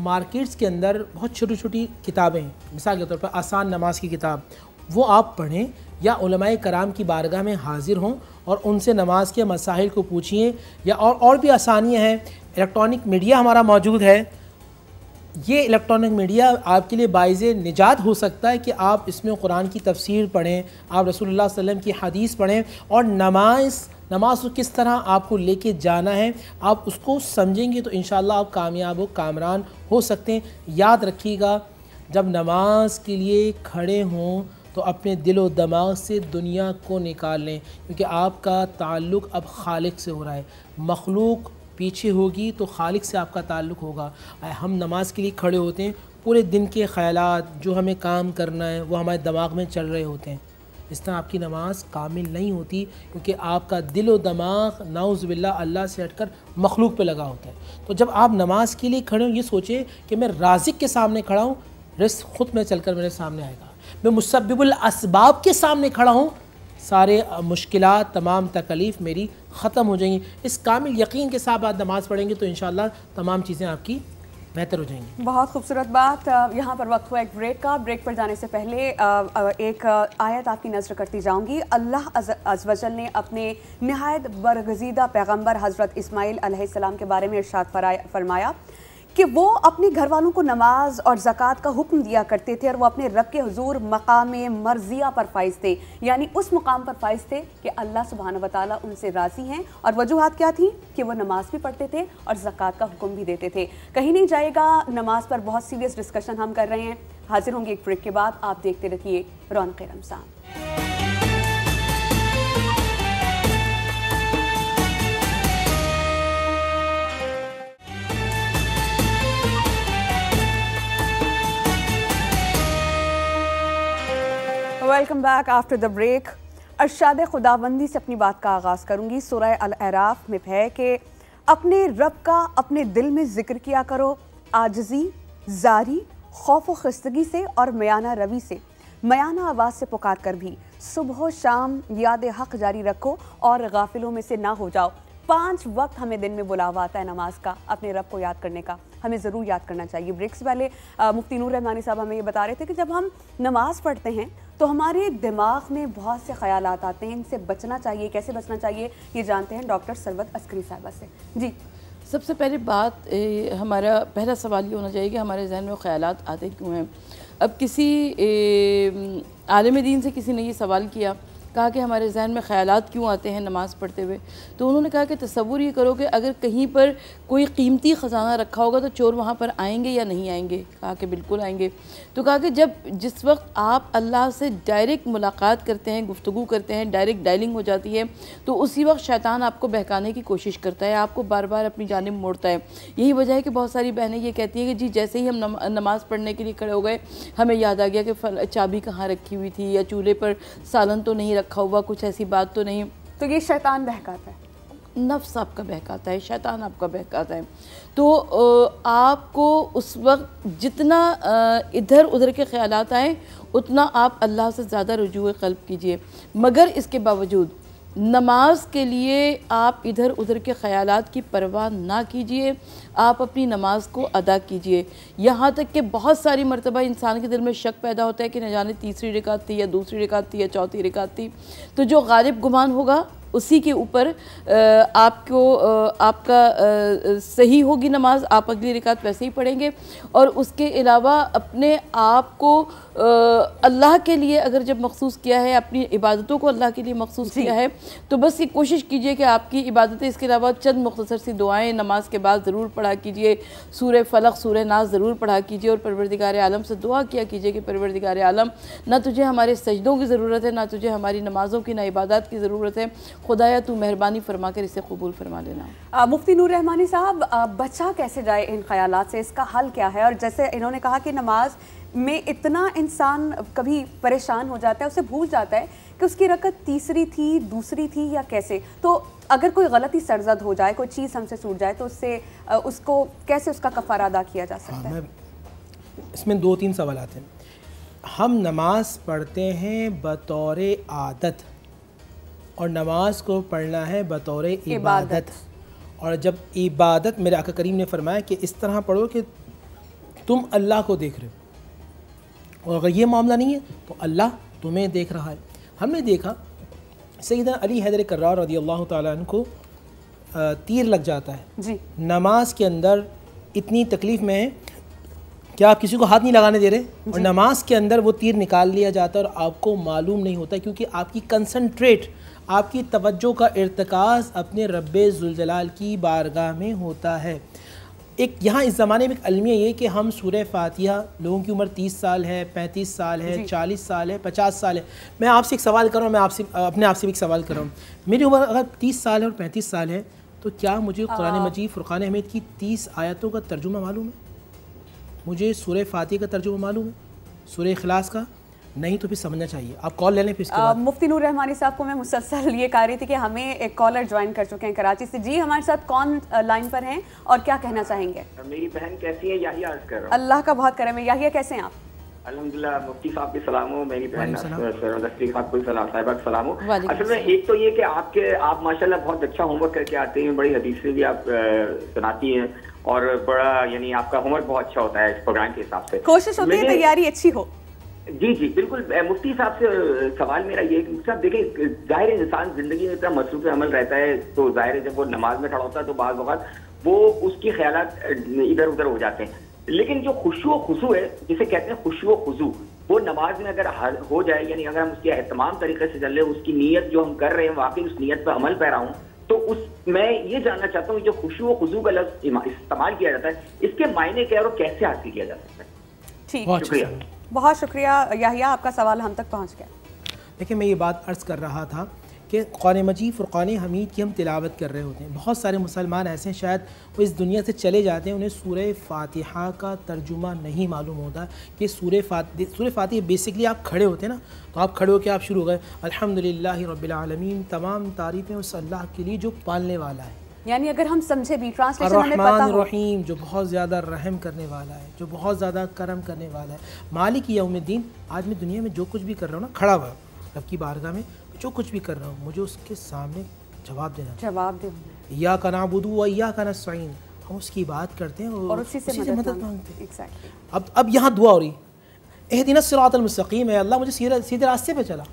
मार्केट्स के अंदर बहुत छोटी छोटी किताबें हैं, मिसाल के तौर पर आसान नमाज की किताब, वो आप पढ़ें या उलमाए कराम की बारगाह में हाजिर हों और उनसे नमाज के मसाइल को पूछिए। या और भी आसानियाँ हैं। इलेक्ट्रॉनिक मीडिया हमारा मौजूद है। ये इलेक्ट्रॉनिक मीडिया आपके लिए बाइज़े निजात हो सकता है कि आप इसमें कुरान की तफसीर पढ़ें, आप रसूलुल्लाह सल्लल्लाहु अलैहि वसल्लम की हदीस पढ़ें, और नमाज को किस तरह आपको लेके जाना है आप उसको समझेंगे तो इंशाअल्लाह आप कामयाब कामरान हो सकते हैं। याद रखिएगा, जब नमाज के लिए खड़े हों तो अपने दिल व दिमाग से दुनिया को निकाल लें, क्योंकि आपका ताल्लुक़ अब खालिक से हो रहा है। मखलूक पीछे होगी तो खालिक से आपका ताल्लुक़ होगा। हम नमाज के लिए खड़े होते हैं, पूरे दिन के ख़यालात जो हमें काम करना है वो हमारे दिमाग में चल रहे होते हैं। इस तरह आपकी नमाज कामिल नहीं होती, क्योंकि आपका दिल व दिमाग नाउज़ुबिल्लाह अल्लाह से हटकर मखलूक पे लगा होता है। तो जब आप नमाज के लिए खड़े हो, ये सोचें कि मैं राज़िक़ के सामने खड़ा हूँ, रिज़्क़ खुद में चलकर मेरे सामने आएगा। मैं मुसब्बिबुल असबाब के सामने खड़ा हूँ, सारे मुश्किलात, तमाम तकलीफ़ मेरी ख़त्म हो जाएंगी। इस कामिल यकीन के साथ आप नमाज़ पढ़ेंगे तो इंशाअल्लाह तमाम चीज़ें आपकी बेहतर हो जाएंगी। बहुत खूबसूरत बात। यहाँ पर वक्त हुआ एक ब्रेक का। ब्रेक पर जाने से पहले एक आयत आपकी नज़र करती जाऊँगी। अल्लाह अज़्ज़ व जल ने अपने निहायत बरगज़ीदा पैगम्बर हज़रत इस्माइल अलैहिस्सलाम के बारे में इरशाद फरमाया कि वो अपने घर वालों को नमाज और ज़कात का हुक्म दिया करते थे, और वो अपने रब के हुजूर मकाम मर्ज़िया पर फाइज थे, यानी उस मुकाम पर फाइज थे कि अल्लाह सुब्हानहू व तआला उनसे राज़ी हैं। और वजूहात क्या थी कि वो नमाज भी पढ़ते थे और ज़कात का हुक्म भी देते थे। कहीं नहीं जाएगा, नमाज पर बहुत सीरियस डिस्कशन हम कर रहे हैं। हाजिर होंगे एक ब्रेक के बाद। आप देखते रहिए Raunaq Ramzan. Welcome back after the break. Arshad Khudabandi से अपनी बात का आगाज़ करूँगी। सूरह अल अराफ में है कि अपने रब का अपने दिल में ज़िक्र किया करो, आजिज़ी, ज़ारी, खौफ व खस्तगी से और मयाना रवि से, मयाना आवाज़ से पुकार कर भी सुबह शाम याद हक़ जारी रखो और गाफिलों में से ना हो जाओ। 5 वक्त हमें दिन में बुलावा आता है नमाज का, अपने रब को याद करने का, हमें ज़रूर याद करना चाहिए। ब्रेक से पहले मुफ्ती नूर रहमानी साहब हमें ये बता रहे थे कि जब हम नमाज़ पढ़ते हैं तो हमारे दिमाग में बहुत से ख्यालात आते हैं, इनसे बचना चाहिए, कैसे बचना चाहिए ये जानते हैं डॉक्टर सरवत अस्करी साहिबा से। जी, सबसे पहली बात हमारा पहला सवाल ये होना चाहिए कि हमारे जहन में ख्यालात आते क्यों हैं। अब किसी आलिम दीन से किसी ने ये सवाल किया, कहा कि हमारे जहन में ख्यालात क्यों आते हैं नमाज़ पढ़ते हुए, तो उन्होंने कहा कि तसव्वुर ये करो कि अगर कहीं पर कोई कीमती ख़जाना रखा होगा तो चोर वहाँ पर आएंगे या नहीं आएंगे। कहा कि बिल्कुल आएंगे। तो कहा कि जिस वक्त आप अल्लाह से डायरेक्ट मुलाकात करते हैं, गुफ्तगू करते हैं, डायरेक्ट डायलिंग हो जाती है, तो उसी वक्त शैतान आपको बहकाने की कोशिश करता है, आपको बार बार अपनी जानिब मोड़ता है। यही वजह है कि बहुत सारी बहनें ये कहती हैं कि जी जैसे ही हम नमाज़ पढ़ने के लिए खड़े हो गए हमें याद आ गया कि चाबी कहाँ रखी हुई थी, या चूल्हे पर सालन तो नहीं रखा हुआ, कुछ ऐसी बात तो नहीं। तो ये शैतान बहकाता है, नफ्स आपका बहकाता है, शैतान आपका बहकाता है। तो आपको उस वक्त जितना इधर उधर के ख्यालात आए उतना आप अल्लाह से ज़्यादा रुजूए क़ल्ब कीजिए, मगर इसके बावजूद नमाज के लिए आप इधर उधर के ख़यालात की परवाह ना कीजिए, आप अपनी नमाज को अदा कीजिए। यहाँ तक कि बहुत सारी मरतबा इंसान के दिल में शक पैदा होता है कि न जाने तीसरी रकात थी या दूसरी रकात थी या चौथी रकात थी, तो जो गालिब गुमान होगा उसी के ऊपर आपका सही होगी नमाज, आप अगली रकात वैसे ही पढ़ेंगे। और उसके अलावा अपने आप को अल्लाह के लिए अगर जब मखसूस किया है, अपनी इबादतों को अल्लाह के लिए मखसूस किया है, तो बस ये कोशिश कीजिए कि आपकी इबादतें, इसके अलावा चंद मुख्तसर सी दुआएं नमाज के बाद ज़रूर पढ़ा कीजिए। सूरह फलक, सूरह नास ज़रूर पढ़ा कीजिए और परवरदिगार आलम से दुआ किया कीजिए कि परवरदिगार आलम, ना तुझे हमारे सजदों की ज़रूरत है, ना तुझे हमारी नमाज़ों की, ना इबादत की ज़रूरत है, खुदाया तू मेहरबानी फरमा कर इसे कबूल फरमा लेना। मुफ्ती नूर रहमानी साहब, बचा कैसे जाए इन ख्यालात से, इसका हल क्या है? और जैसे इन्होंने कहा कि नमाज में इतना इंसान कभी परेशान हो जाता है, उसे भूल जाता है कि उसकी रकत तीसरी थी, दूसरी थी या कैसे। तो अगर कोई गलती सरजद हो जाए, कोई चीज़ हमसे छूट जाए, तो उससे उसको कैसे उसका कफ़ारा अदा किया जा सकता है? इसमें 2-3 सवाल आते हैं। हम नमाज पढ़ते हैं बतौर आदत और नमाज को पढ़ना है बतौर इबादत। और जब इबादत, मेरे आका करीम ने फरमाया कि इस तरह पढ़ो कि तुम अल्लाह को देख रहे हो, और अगर ये मामला नहीं है तो अल्लाह तुम्हें देख रहा है। हमने देखा सैयदना अली हैदर कर्रार रज़ियल्लाहु ताला अन्हु को तीर लग जाता है जी। नमाज के अंदर इतनी तकलीफ़ में है कि आप किसी को हाथ नहीं लगाने दे रहे, और नमाज के अंदर वो तीर निकाल लिया जाता है और आपको मालूम नहीं होता, क्योंकि आपकी कंसंट्रेट, आपकी तवज्जो का इर्तिकाज़ अपने रब्बे ज़ुलजलाल की बारगाह में होता है। एक यहाँ इस ज़माने में एक अलमिया ये कि हम सूरह फातिहा, लोगों की उम्र 30 साल है, 35 साल है, 40 साल है, 50 साल है। मैं आपसे एक सवाल कर रहा हूँ, मैं आपसे अपने आप से भी एक सवाल कर रहा हूँ। मेरी उम्र अगर 30 साल है और 35 साल है, तो क्या मुझे कुरान मजीद फुरक़ान हमीद की 30 आयतों का तर्जुमा मालूम है? मुझे सूरह फातिहा का तर्जुमा मालूम है? सूरह इखलास का नहीं? तो फिर समझना चाहिए। आप कॉल ले लें फिर इसके बाद। मुफ्ती नूर रहमानी साहब को मैं मुसलसल ये कह रही थी कि हमें एक कॉलर ज्वाइन कर चुके हैं कराची से। जी, हमारे साथ कौन लाइन पर हैं और क्या कहना चाहेंगे? मेरी बहन कैसी है? याहिया अर्ज कर रहा हूं। अल्लाह का बहुत करम है। याहिया कैसे हैं आप? अल्हम्दुलिल्लाह, मुफ्ती साहब के सलाम हो, मेरी बहन साहिबा के सलाम हो। वालेकुम असल में एक तो ये कि आप माशाल्लाह बहुत अच्छा होमवर्क करके आते हैं, बड़ी हदीसें भी आप सुनाती हैं और बड़ा, यानी आपका होमवर्क बहुत अच्छा होता है इस प्रोग्राम के हिसाब से। कोशिश होती है तैयारी अच्छी हो। जी जी बिल्कुल। मुफ्ती साहब से सवाल मेरा ये कि साहब देखिए, जाहिर इंसान जिंदगी में इतना मसरूफ अमल रहता है, तो जाहिर है जब वो नमाज में खड़ा होता है तो बाज़ वक़्त वो उसकी ख्यालात इधर उधर हो जाते हैं। लेकिन जो खुशू व खुशू है, जिसे कहते हैं खुशू व खुशू, वो नमाज में अगर हो जाए, यानी अगर हम उसके तमाम तरीके से चल रहे, उसकी नीयत जो हम कर रहे हैं वाकई उस नीयत पर अमल पैरा हूँ, तो मैं ये जानना चाहता हूँ जो खुशू व खुशू का लफ्ज़ इस्तेमाल किया जाता है, इसके मायने क्या है और कैसे हासिल किया जा सकता है? ठीक, शुक्रिया। बहुत शुक्रिया याहिया, आपका सवाल हम तक पहुँच गया। देखिए, मैं ये बात अर्ज़ कर रहा था कि कुरान मजीद फुरक़ान हमीद की हम तिलावत कर रहे होते हैं। बहुत सारे मुसलमान ऐसे हैं शायद वो इस दुनिया से चले जाते हैं, उन्हें सूरह फातिहा का तर्जुमा नहीं मालूम होता कि सूरह फातिहा बेसिकली आप खड़े होते हैं ना, तो आप खड़े होकर आप शुरू हो गए अल्हम्दुलिल्लाहि रब्बिल आलमीन, तमाम तारीफ़ें उस अल्लाह के लिए जो पालने वाला है। यानी अगर हम समझे भी ट्रांसलेशन हमें पता हो, अर्रहमानुर्रहीम, जो बहुत ज़्यादा रहम करने वाला है, जो बहुत ज़्यादा करम करने वाला है, मालिक यौमिद्दीन। आज मैं दुनिया में जो कुछ भी कर रहा हूँ ना, खड़ा हुआ रब की बारगाह में जो कुछ भी कर रहा हूँ, मुझे उसके सामने जवाब दे। इय्याका नअबुदु व इय्याका नस्तईन, हम उसकी बात करते हैं और उसी से मदद मांगते हैं। Exactly. अब यहाँ दुआ हो रही, इहदिना सिरातल मुस्तकीम, है अल्लाह मुझे सीधे रास्ते पे चला।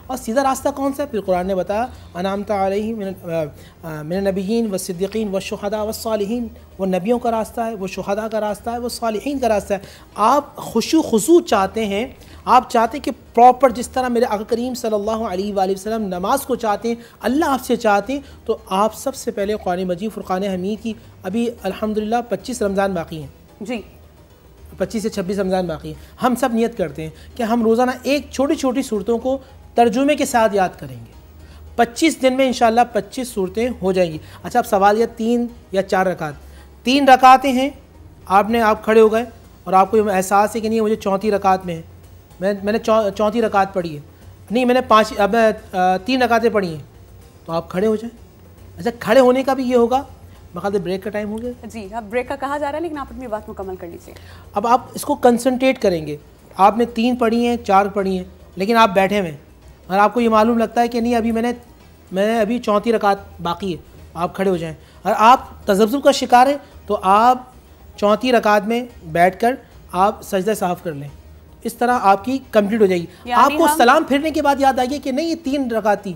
और सीधा रास्ता कौन सा है? फिर कुरान ने बताया अनअमता अलैहिम मिनन नबिय्यीन व सिद्दीकीन व शुहदा व सालिहीन, वो नबियों का रास्ता है, वो शुहदा का रास्ता है, वो सालिहीन का रास्ता है। आप खुशू खुशू चाहते हैं, आप चाहते हैं कि प्रॉपर जिस तरह मेरे आका करीम सल्लल्लाहु अलैहि वसल्लम नमाज को चाहते हैं, अल्लाह आपसे चाहते हैं, तो आप सबसे पहले कुरान मजीद फुरक़ान हमीद की अभी अल्हम्दुलिल्लाह 25 रमज़ान बाकी हैं जी, 25 से 26 रमज़ान बाकी है। हम सब नियत करते हैं कि हम रोज़ाना एक छोटी छोटी सूरतों को तर्जुमे के साथ याद करेंगे। 25 दिन में इंशाअल्लाह 25 सूरतें हो जाएंगी। अच्छा, अब सवाल यह 3 या 4 रकात, 3 रकातें हैं, आप खड़े हो गए और आपको एहसास है कि नहीं मुझे चौथी रकात में है, मैंने चौथी रकात पढ़ी है, नहीं मैंने 3 रकातें पढ़ी हैं, तो आप खड़े हो जाएँ। अच्छा, खड़े होने का भी ये होगा, मकाद ब्रेक का टाइम हो गया जी, अब ब्रेक का कहा जा रहा है, लेकिन आप अपनी बात मुकम्मल कर लीजिए। अब आप इसको कंसंट्रेट करेंगे। आपने 3 पढ़ी हैं, 4 पढ़ी हैं, लेकिन आप बैठे हुए हैं और आपको ये मालूम लगता है कि नहीं अभी मैंने अभी चौथी रकात बाकी है, आप खड़े हो जाएं। और आप तज़ब्ज़ुब का शिकार है तो आप चौथी रकात में बैठकर आप सजदा साफ़ कर लें, इस तरह आपकी कंप्लीट हो जाएगी। आपको सलाम फेरने के बाद याद आएगी कि नहीं ये 3 रकात थी,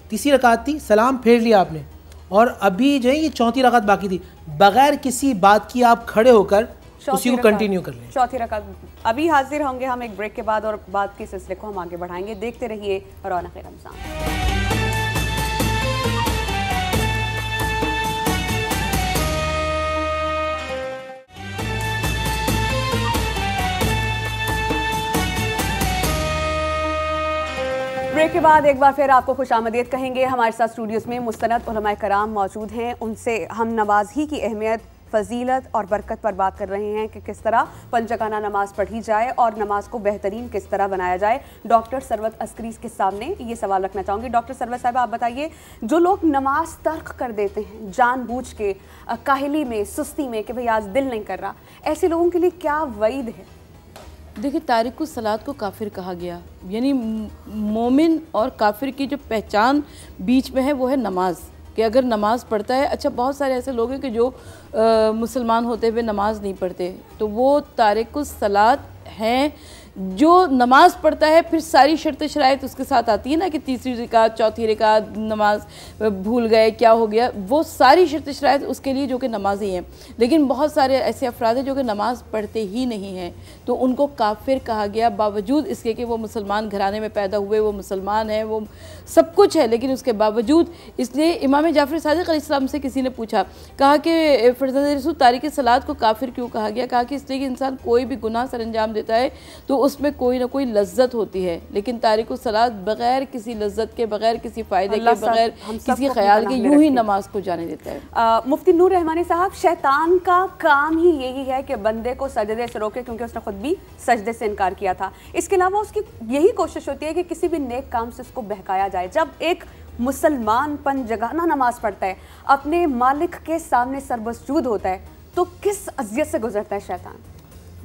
तीसरी रकात थी, सलाम फेर लिया आपने और अभी जो है ये चौथी रकात बाकी थी, बगैर किसी बात की आप खड़े होकर उसी को कंटिन्यू कर लें। चौथी रकात अभी हाजिर होंगे हम एक ब्रेक के बाद और बात के सिलसिले को हम आगे बढ़ाएंगे। देखते रहिए रौनक रमज़ान। ब्रेक के बाद एक बार फिर आपको खुशामदीद कहेंगे। हमारे साथ स्टूडियोज़ में मुस्तनद उलमाए कराम मौजूद हैं, उनसे हम नमाज ही की अहमियत, फजीलत और बरकत पर बात कर रहे हैं कि किस तरह पंजगाना नमाज पढ़ी जाए और नमाज को बेहतरीन किस तरह बनाया जाए। डॉक्टर सरवत अस्करी के सामने ये सवाल रखना चाहूँगी। डॉक्टर सरवत साहब, आप बताइए, जो लोग नमाज तर्क कर देते हैं जानबूझ के, काहली में, सुस्ती में कि भाई आज दिल नहीं कर रहा, ऐसे लोगों के लिए क्या वईद है? देखिए, तारिकुस सलात को काफिर कहा गया, यानी मोमिन और काफिर की जो पहचान बीच में है वो है नमाज, कि अगर नमाज पढ़ता है। अच्छा, बहुत सारे ऐसे लोग हैं कि जो मुसलमान होते हुए नमाज नहीं पढ़ते, तो वो तारिकुस सलात हैं। जो नमाज पढ़ता है फिर सारी शर्त शराइत उसके साथ आती है ना, कि तीसरी रिकात, चौथी रिकात, नमाज भूल गए, क्या हो गया, वो सारी शर्त शराइत उसके लिए जो कि नमाजी हैं। लेकिन बहुत सारे ऐसे अफराद हैं जो कि नमाज पढ़ते ही नहीं हैं, तो उनको काफिर कहा गया, बावजूद इसके कि वो मुसलमान घराने में पैदा हुए, वो मुसलमान हैं, वो सब कुछ है, लेकिन उसके बावजूद। इसलिए इमाम जाफ़र सादिक़ अलैहिस्सलाम से किसी ने पूछा, कहा कि फ़र्ज़ंद रसूल तारिक सलात को काफिर क्यों कहा गया? कहा कि इसलिए कि इंसान कोई भी गुनाह सर अंजाम देता है तो उसमें कोई ना कोई लज्जत होती है, लेकिन तारिकुस सलात बगैर किसी लज्जत के, बगैर किसी फ़ायदे के, बगैर किसी ख्याल के यूं ही नमाज को जाने देता है। मुफ्ती नूर रहमानी साहब, शैतान का काम ही यही है कि बंदे को सजदे से रोके, क्योंकि उसने खुद भी सजदे से इनकार किया था। इसके अलावा उसकी यही कोशिश होती है कि किसी भी नेक काम से उसको बहकाया जाए। जब एक मुसलमान पंजगाना नमाज पढ़ता है, अपने मालिक के सामने सरबसजूद होता है, तो किस अज़ियत से गुजरता है शैतान?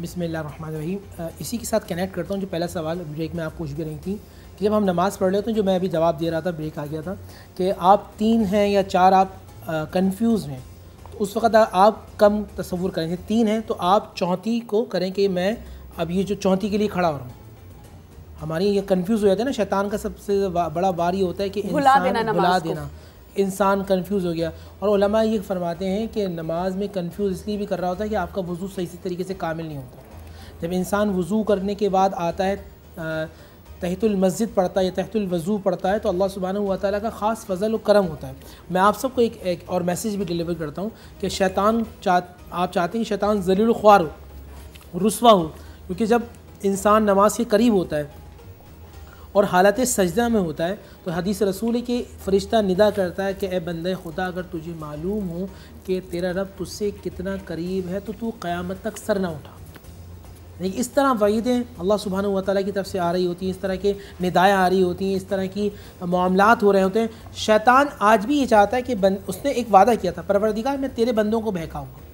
बिस्मिल्लाहिर्रहमानिर्रहीम। इसी के साथ कनेक्ट करता हूँ जो पहला सवाल ब्रेक में आप पूछ भी रही थी कि जब हम नमाज़ पढ़ रहे थे, जो मैं अभी जवाब दे रहा था, ब्रेक आ गया था कि आप 3 हैं या 4 आप कंफ्यूज हैं, तो उस वक़्त आप कम तसव्वुर करेंगे। 3 हैं तो आप चौथी को करें कि मैं अब ये जो चौथी के लिए खड़ा हो रहा हूँ। हमारी ये कंफ्यूज हो जाता है ना, शैतान का सबसे बड़ा वार ये होता है कि इंसान भुला देना, इंसान कंफ्यूज हो गया। और उलमा ये फरमाते हैं कि नमाज में कंफ्यूज इसलिए भी कर रहा होता है कि आपका वज़ू सही तरीके से कामिल नहीं होता। जब इंसान वज़ू करने के बाद आता है, तहतुल मस्जिद पढ़ता है या तहतुल वज़ू पढ़ता है, तो अल्लाह सुब्हानहू व तआला का ख़ास फ़ज़ल और करम होता है। मैं आप सबको एक और मैसेज भी डिलीवर करता हूँ कि शैतान आप चाहते हैं कि शैतान ज़लील ख्वार हो, रुस्वा हो, क्योंकि जब इंसान नमाज के करीब होता है और हालत सजदा में होता है, तो हदीस रसूल है कि फ़रिश्ता निदा करता है कि ए बंदे खुदा, अगर तुझे मालूम हो कि तेरा रब तुझसे कितना करीब है तो तू क़यामत तक सर ना उठा। लेकिन इस तरह वईदें अल्लाह सुब्हानहू व तआला की तरफ से आ रही होती हैं, इस तरह के निदाएँ आ रही होती हैं, इस तरह की मामलात हो रहे होते हैं। शैतान आज भी ये चाहता है कि उसने एक वादा किया था, परवरदिगार मैं तेरे बंदों को बहकाऊँगा,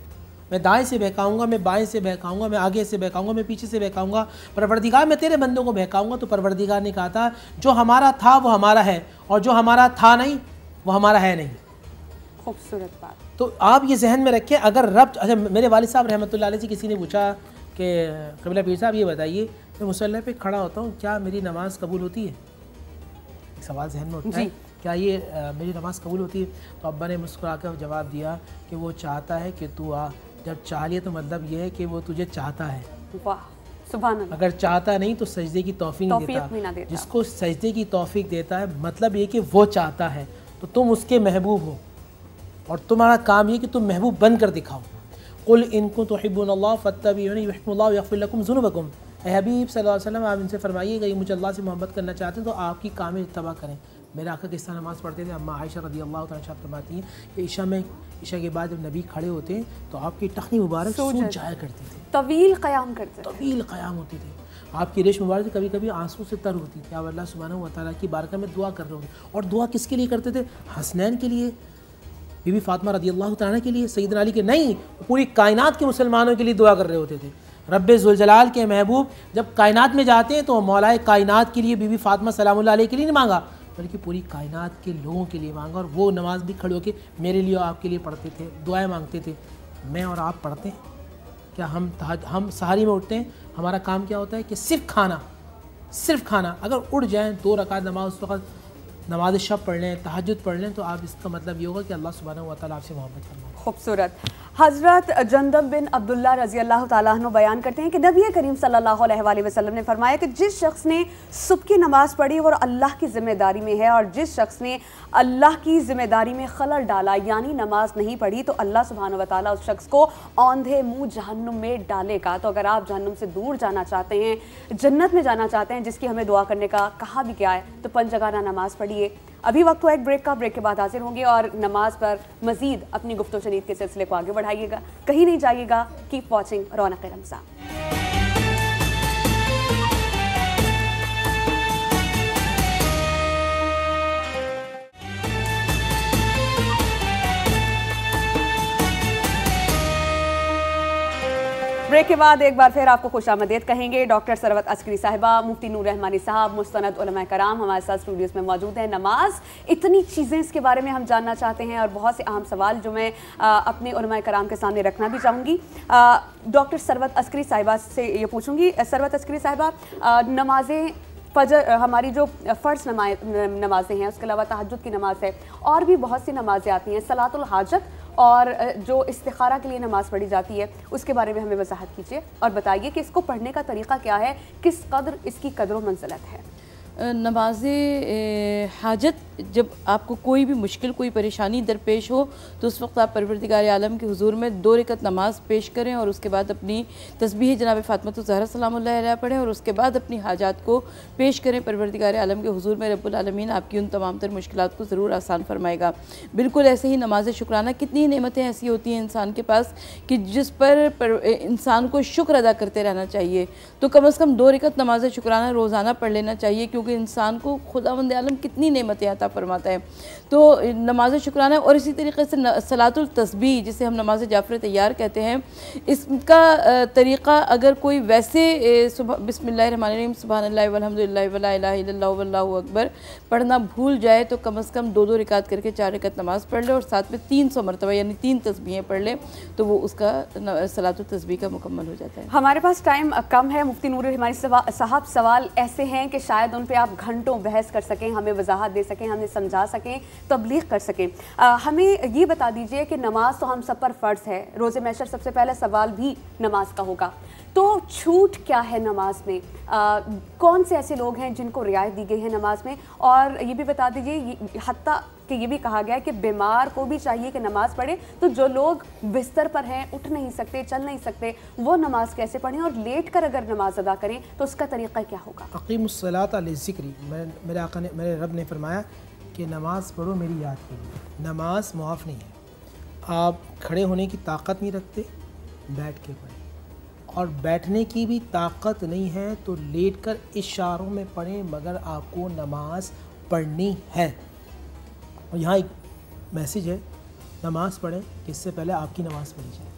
मैं दाएं से बहकाऊँगा, मैं बाएं से बहकाऊँगा, मैं आगे से बहकाऊँगा, मैं पीछे से बहकाऊँगा, परवरदिगार मैं तेरे बंदों को बहकाऊँगा। तो परवरदिगार ने कहा था जो हमारा था वो हमारा है, और जो हमारा था नहीं वो हमारा है नहीं। खूबसूरत बात। तो आप ये जहन में रखें, अगर रब, अच्छा मेरे वालिद साहब रहमतुल्लाह अलैह से किसी ने पूछा कि क़िबला पीर साहब ये बताइए, मैं मुसल्ले पे खड़ा होता हूँ, क्या मेरी नमाज़ कबूल होती है? सवाल जहन में उठता है, क्या ये मेरी नमाज़ कबूल होती है? तो अब्बा ने मुस्कुरा कर जवाब दिया कि वो चाहता है कि तू आ, जब चाह लिया तो मतलब ये है कि वो तुझे चाहता है। वाह सुभान अल्लाह। अगर चाहता नहीं तो सजदे की तौफीक नहीं देता। जिसको सजदे की तौफीक देता है मतलब ये कि वो चाहता है, तो तुम उसके महबूब हो, और तुम्हारा काम ये कि तुम महबूब बन कर दिखाओ। कुल इनको तुहिब्बुनल्लाह फत्तबिऊनी युहिब्बुकुमुल्लाह व यग़फिर लकुम ज़ुनूबकुम। ए हबीब सल्लल्लाहु अलैहि वसल्लम, आप इनसे फरमाइएगा ये मुझे अल्लाह से मोहब्बत करना चाहते हैं तो आपकी कामिल इत्तबा करें। मेरे आका किस तरह नमाज़ पढ़ते थे, अम्मा आयशा रज़ियल्लाहु तआला फरमाती हैं कि ईशा के बाद जब नबी खड़े होते हैं तो आपकी टखनी मुबारक सूज जाया करती थी, तवील क़याम करते, तवील क़याम होती थी, आपकी रेश मुबारक कभी कभी आंसू से तर होती थी। आप अल्लाह सुब्हानहू व तआला की बारगाह में दुआ कर रहे होंगे, और दुआ किसके लिए करते थे? हसनैन के लिए, बीबी फातिमा रज़ियल्लाहु तआला के लिए, सैयदना अली के नहीं, पूरी कायनात के मुसलमानों के लिए दुआ कर रहे होते थे। रब्बे ज़ुल जलाल के महबूब जब कायनात में जाते हैं तो मौलाए कायनात के लिए, बीबी फातिमा सलामुल्लाह अलैहा के लिए नहीं मांगा, बल्कि पूरी कायनात के लोगों के लिए मांगा। और वो नमाज भी खड़े होकर मेरे लिए और आपके लिए पढ़ते थे, दुआएं मांगते थे। मैं और आप पढ़ते हैं क्या? हम सहारी में उठते हैं, हमारा काम क्या होता है कि सिर्फ खाना अगर उठ जाए 2 रकात नमाज उस वक्त नमाज शब पढ़ लें, तहज्जुद पढ़ लें, तो आप इसका मतलब ये होगा कि अल्लाह सुब्हानहू व तआला आपसे मोहब्बत करना। खूबसूरत। हज़रत जंदब बिन अब्दुल्ला रज़ी अल्लाह ताला अन्हु बयान करते हैं कि नबी करीम सल्लल्लाहु अलैहि वसल्लम ने फरमाया कि जिस शख्स ने सुबह की नमाज़ पढ़ी और अल्लाह की ज़िम्मेदारी में है, और जिस शख्स ने अल्लाह की ज़िम्मेदारी में खलल डाला यानी नमाज नहीं पढ़ी, तो अल्लाह सुब्हानहू व तआला उस शख्स को औंधे मुँह जहन्नुम में डालेगा। तो अगर आप जहन्नुम से दूर जाना चाहते हैं, जन्नत में जाना चाहते हैं, जिसकी हमें दुआ करने का कहा भी गया है, तो 5 जगह नमाज़ पढ़िए। अभी वक्त हुआ एक ब्रेक का, ब्रेक के बाद हाजिर होंगे और नमाज पर मजीद अपनी गुफ्तगू शनीद के सिलसिले को आगे बढ़ाइएगा। कहीं नहीं जाइएगा, keep watching Raunaq Ramzan. Break के बाद एक बार फिर आपको खुशामदीद कहेंगे। डॉक्टर सरवत अस्करी साहिबा, मुफ्ती नूर रहमानी साहब, मुस्तनद उलमा कराम हमारे साथ स्टूडियोज़ में मौजूद हैं। नमाज, इतनी चीज़ें इसके बारे में हम जानना चाहते हैं और बहुत से अहम सवाल जो मैं अपने उलमा कराम के सामने रखना भी चाहूँगी। डॉक्टर सरवत अस्करी साहिबा से ये पूछूँगी, सरवत अस्करी साहिबा, नमाज़ें फजर हमारी जो फ़र्ज़ नमाज़ें हैं, उसके अलावा तहज्जुद की नमाज़ है, और भी बहुत सी नमाज़ें आती हैं, सलातुल हाजत और जो इस्तिखारा के लिए नमाज़ पढ़ी जाती है, उसके बारे में हमें वजाहत कीजिए और बताइए कि इसको पढ़ने का तरीक़ा क्या है, किस कदर इसकी कदर व मंज़िलत है। नमाज़ हाजत, जब आपको कोई भी मुश्किल, कोई परेशानी दरपेश हो तो उस वक्त आप परवरदिगार आलम के हुजूर में 2 रकत नमाज पेश करें और उसके बाद अपनी तस्बीह जनाब फ़ातिमा ज़हरा सलामुल्लाह अलैहा पढ़ें और उसके बाद अपनी हाजात को पेश करें परवरदिगार आलम के हुजूर में। रब्बुल आलमीन आपकी उन तमाम तर मुश्किलात को ज़रूर आसान फरमाएगा। बिल्कुल ऐसे ही नमाज शुक्राना, कितनी नेमतें ऐसी होती हैं इंसान के पास कि जिस पर इंसान को शुक्र अदा करते रहना चाहिए। तो कम अज़ कम 2 रकत नमाज शुक्राना रोज़ाना पढ़ लेना चाहिए, क्योंकि इंसान को खुदावंद आलम कितनी नेमतें अता फरमाता है। तो नमाज शुक्राना, और इसी तरीके से सलातुल तस्बीह जिसे हम नमाज जाफ़र तैयार कहते हैं, इसका तरीक़ा अगर कोई वैसे बिस्मिल्लाहिर्रहमानिर्रहीम सुब्हानल्लाहि वल्हम्दुलिल्लाहि वला इलाहा इल्लल्लाहु वल्लाहु अकबर पढ़ना भूल जाए तो कम अज़ कम 2-2 रकात करके 4 रकात नमाज़ पढ़ ले और साथ में 300 मरतबा यानी 3 तस्बीहें पढ़ ले, तो वो उसका सलातुल तस्बीह का मुकम्मल हो जाता है। हमारे पास टाइम कम है मुफ्ती नूर रहमानी साहब, सवाल ऐसे हैं कि शायद उन पे आप घंटों बहस कर सकें, हमें वजाहत दे सकें, हमें समझा सकें, तबलीग कर सकें। हमें ये बता दीजिए कि नमाज तो हम सब पर फ़र्ज़ है, रोज़े महशर सबसे पहला सवाल भी नमाज का होगा, तो छूट क्या है नमाज में? कौन से ऐसे लोग हैं जिनको रियायत दी गई है नमाज में? और ये भी बता दीजिए, हत्ता कि ये भी कहा गया है कि बीमार को भी चाहिए कि नमाज़ पढ़े, तो जो लोग बिस्तर पर हैं, उठ नहीं सकते, चल नहीं सकते, वो नमाज कैसे पढ़ें? और लेट कर अगर नमाज अदा करें तो उसका तरीक़ा क्या होगा? अक़ीमुस्सलात लिज़िक्री, मेरे आका ने, मेरे रब ने फरमाया कि नमाज़ पढ़ो मेरी याद के लिए। नमाज मुआफ़ नहीं है। आप खड़े होने की ताकत नहीं रखते, बैठ के पढ़ें, और बैठने की भी ताकत नहीं है तो लेटकर इशारों में पढ़ें, मगर आपको नमाज पढ़नी है। और यहाँ एक मैसेज है, नमाज पढ़ें कि इससे पहले आपकी नमाज पढ़ी जाए,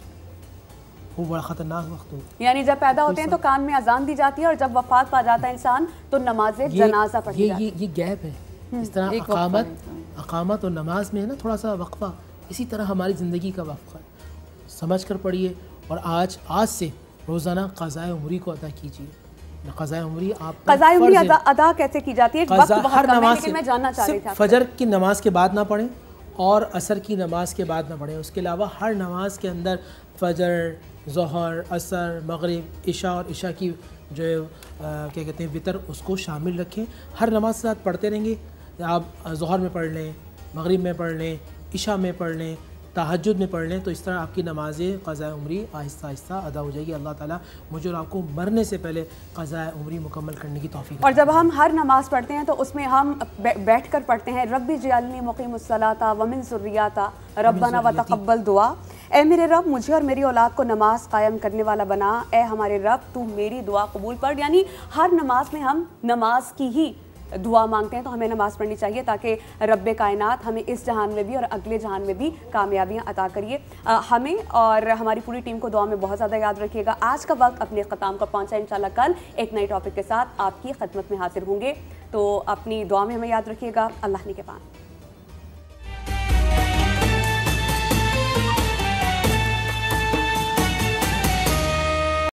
वो बड़ा ख़तरनाक वक्त हो। यानी जब पैदा होते हैं तो कान में अजान दी जाती है और जब वफात पा जाता है इंसान तो नमाज जनाजा पढ़ी जाती है। ये गैप है। इस तरह अकामत और नमाज में है ना थोड़ा सा वक्फा, इसी तरह हमारी ज़िंदगी का वक्फा समझ कर पढ़िए। और आज से रोज़ाना क़ज़ाए उम्री को अदा कीजिए। क़ज़ाए उम्री आप क़ज़ाए उम्री अदा कैसे की जाती है? हर नमाज से मैं जानना चाह रही थी। फजर की नमाज के बाद ना पढ़ें और असर की नमाज के बाद ना पढ़ें। उसके अलावा हर नमाज के अंदर फजर, ज़ोहर, असर, मगरिब, इशा और इशा की जो क्या कहते हैं वितर, उसको शामिल रखें। हर नमाज के साथ पढ़ते रहेंगे। आप ज़ोहर में पढ़ लें, मगरिब में पढ़ लें, इशा में पढ़ लें, तहज्जुद में पढ़ लें, तो इस तरह आपकी नमाज़ें क़ज़ाए उम्री आहिस्ता आहिस्ता अदा हो जाएगी। अल्लाह ताला मुझे और आपको मरने से पहले क़ज़ाए उम्री मुकम्मल करने की तौफ़ीक़। और जब हम हर नमाज़ पढ़ते हैं तो उसमें हम बैठ कर पढ़ते हैं, रब्बी जअलनी मुक़ीमुस्सलाता व मिन ज़ुर्रिय्याता रब्बना व तक़ब्बल दुआ। ए मेरे रब, मुझे और मेरी औलाद को नमाज कायम करने वाला बना। ए हमारे रब, तू मेरी दुआ कबूल कर। यानी हर नमाज में हम नमाज की ही दुआ मांगते हैं, तो हमें नमाज़ पढ़नी चाहिए ताकि रब्बे कायनात हमें इस जहान में भी और अगले जहान में भी कामयाबियाँ अता करिए। हमें और हमारी पूरी टीम को दुआ में बहुत ज़्यादा याद रखिएगा। आज का वक्त अपने ख़त्म का पहुँचा। इंशाल्लाह कल एक नई टॉपिक के साथ आपकी खिदमत में हाजिर होंगे, तो अपनी दुआ में हमें याद रखिएगा। अल्लाह ने के पास।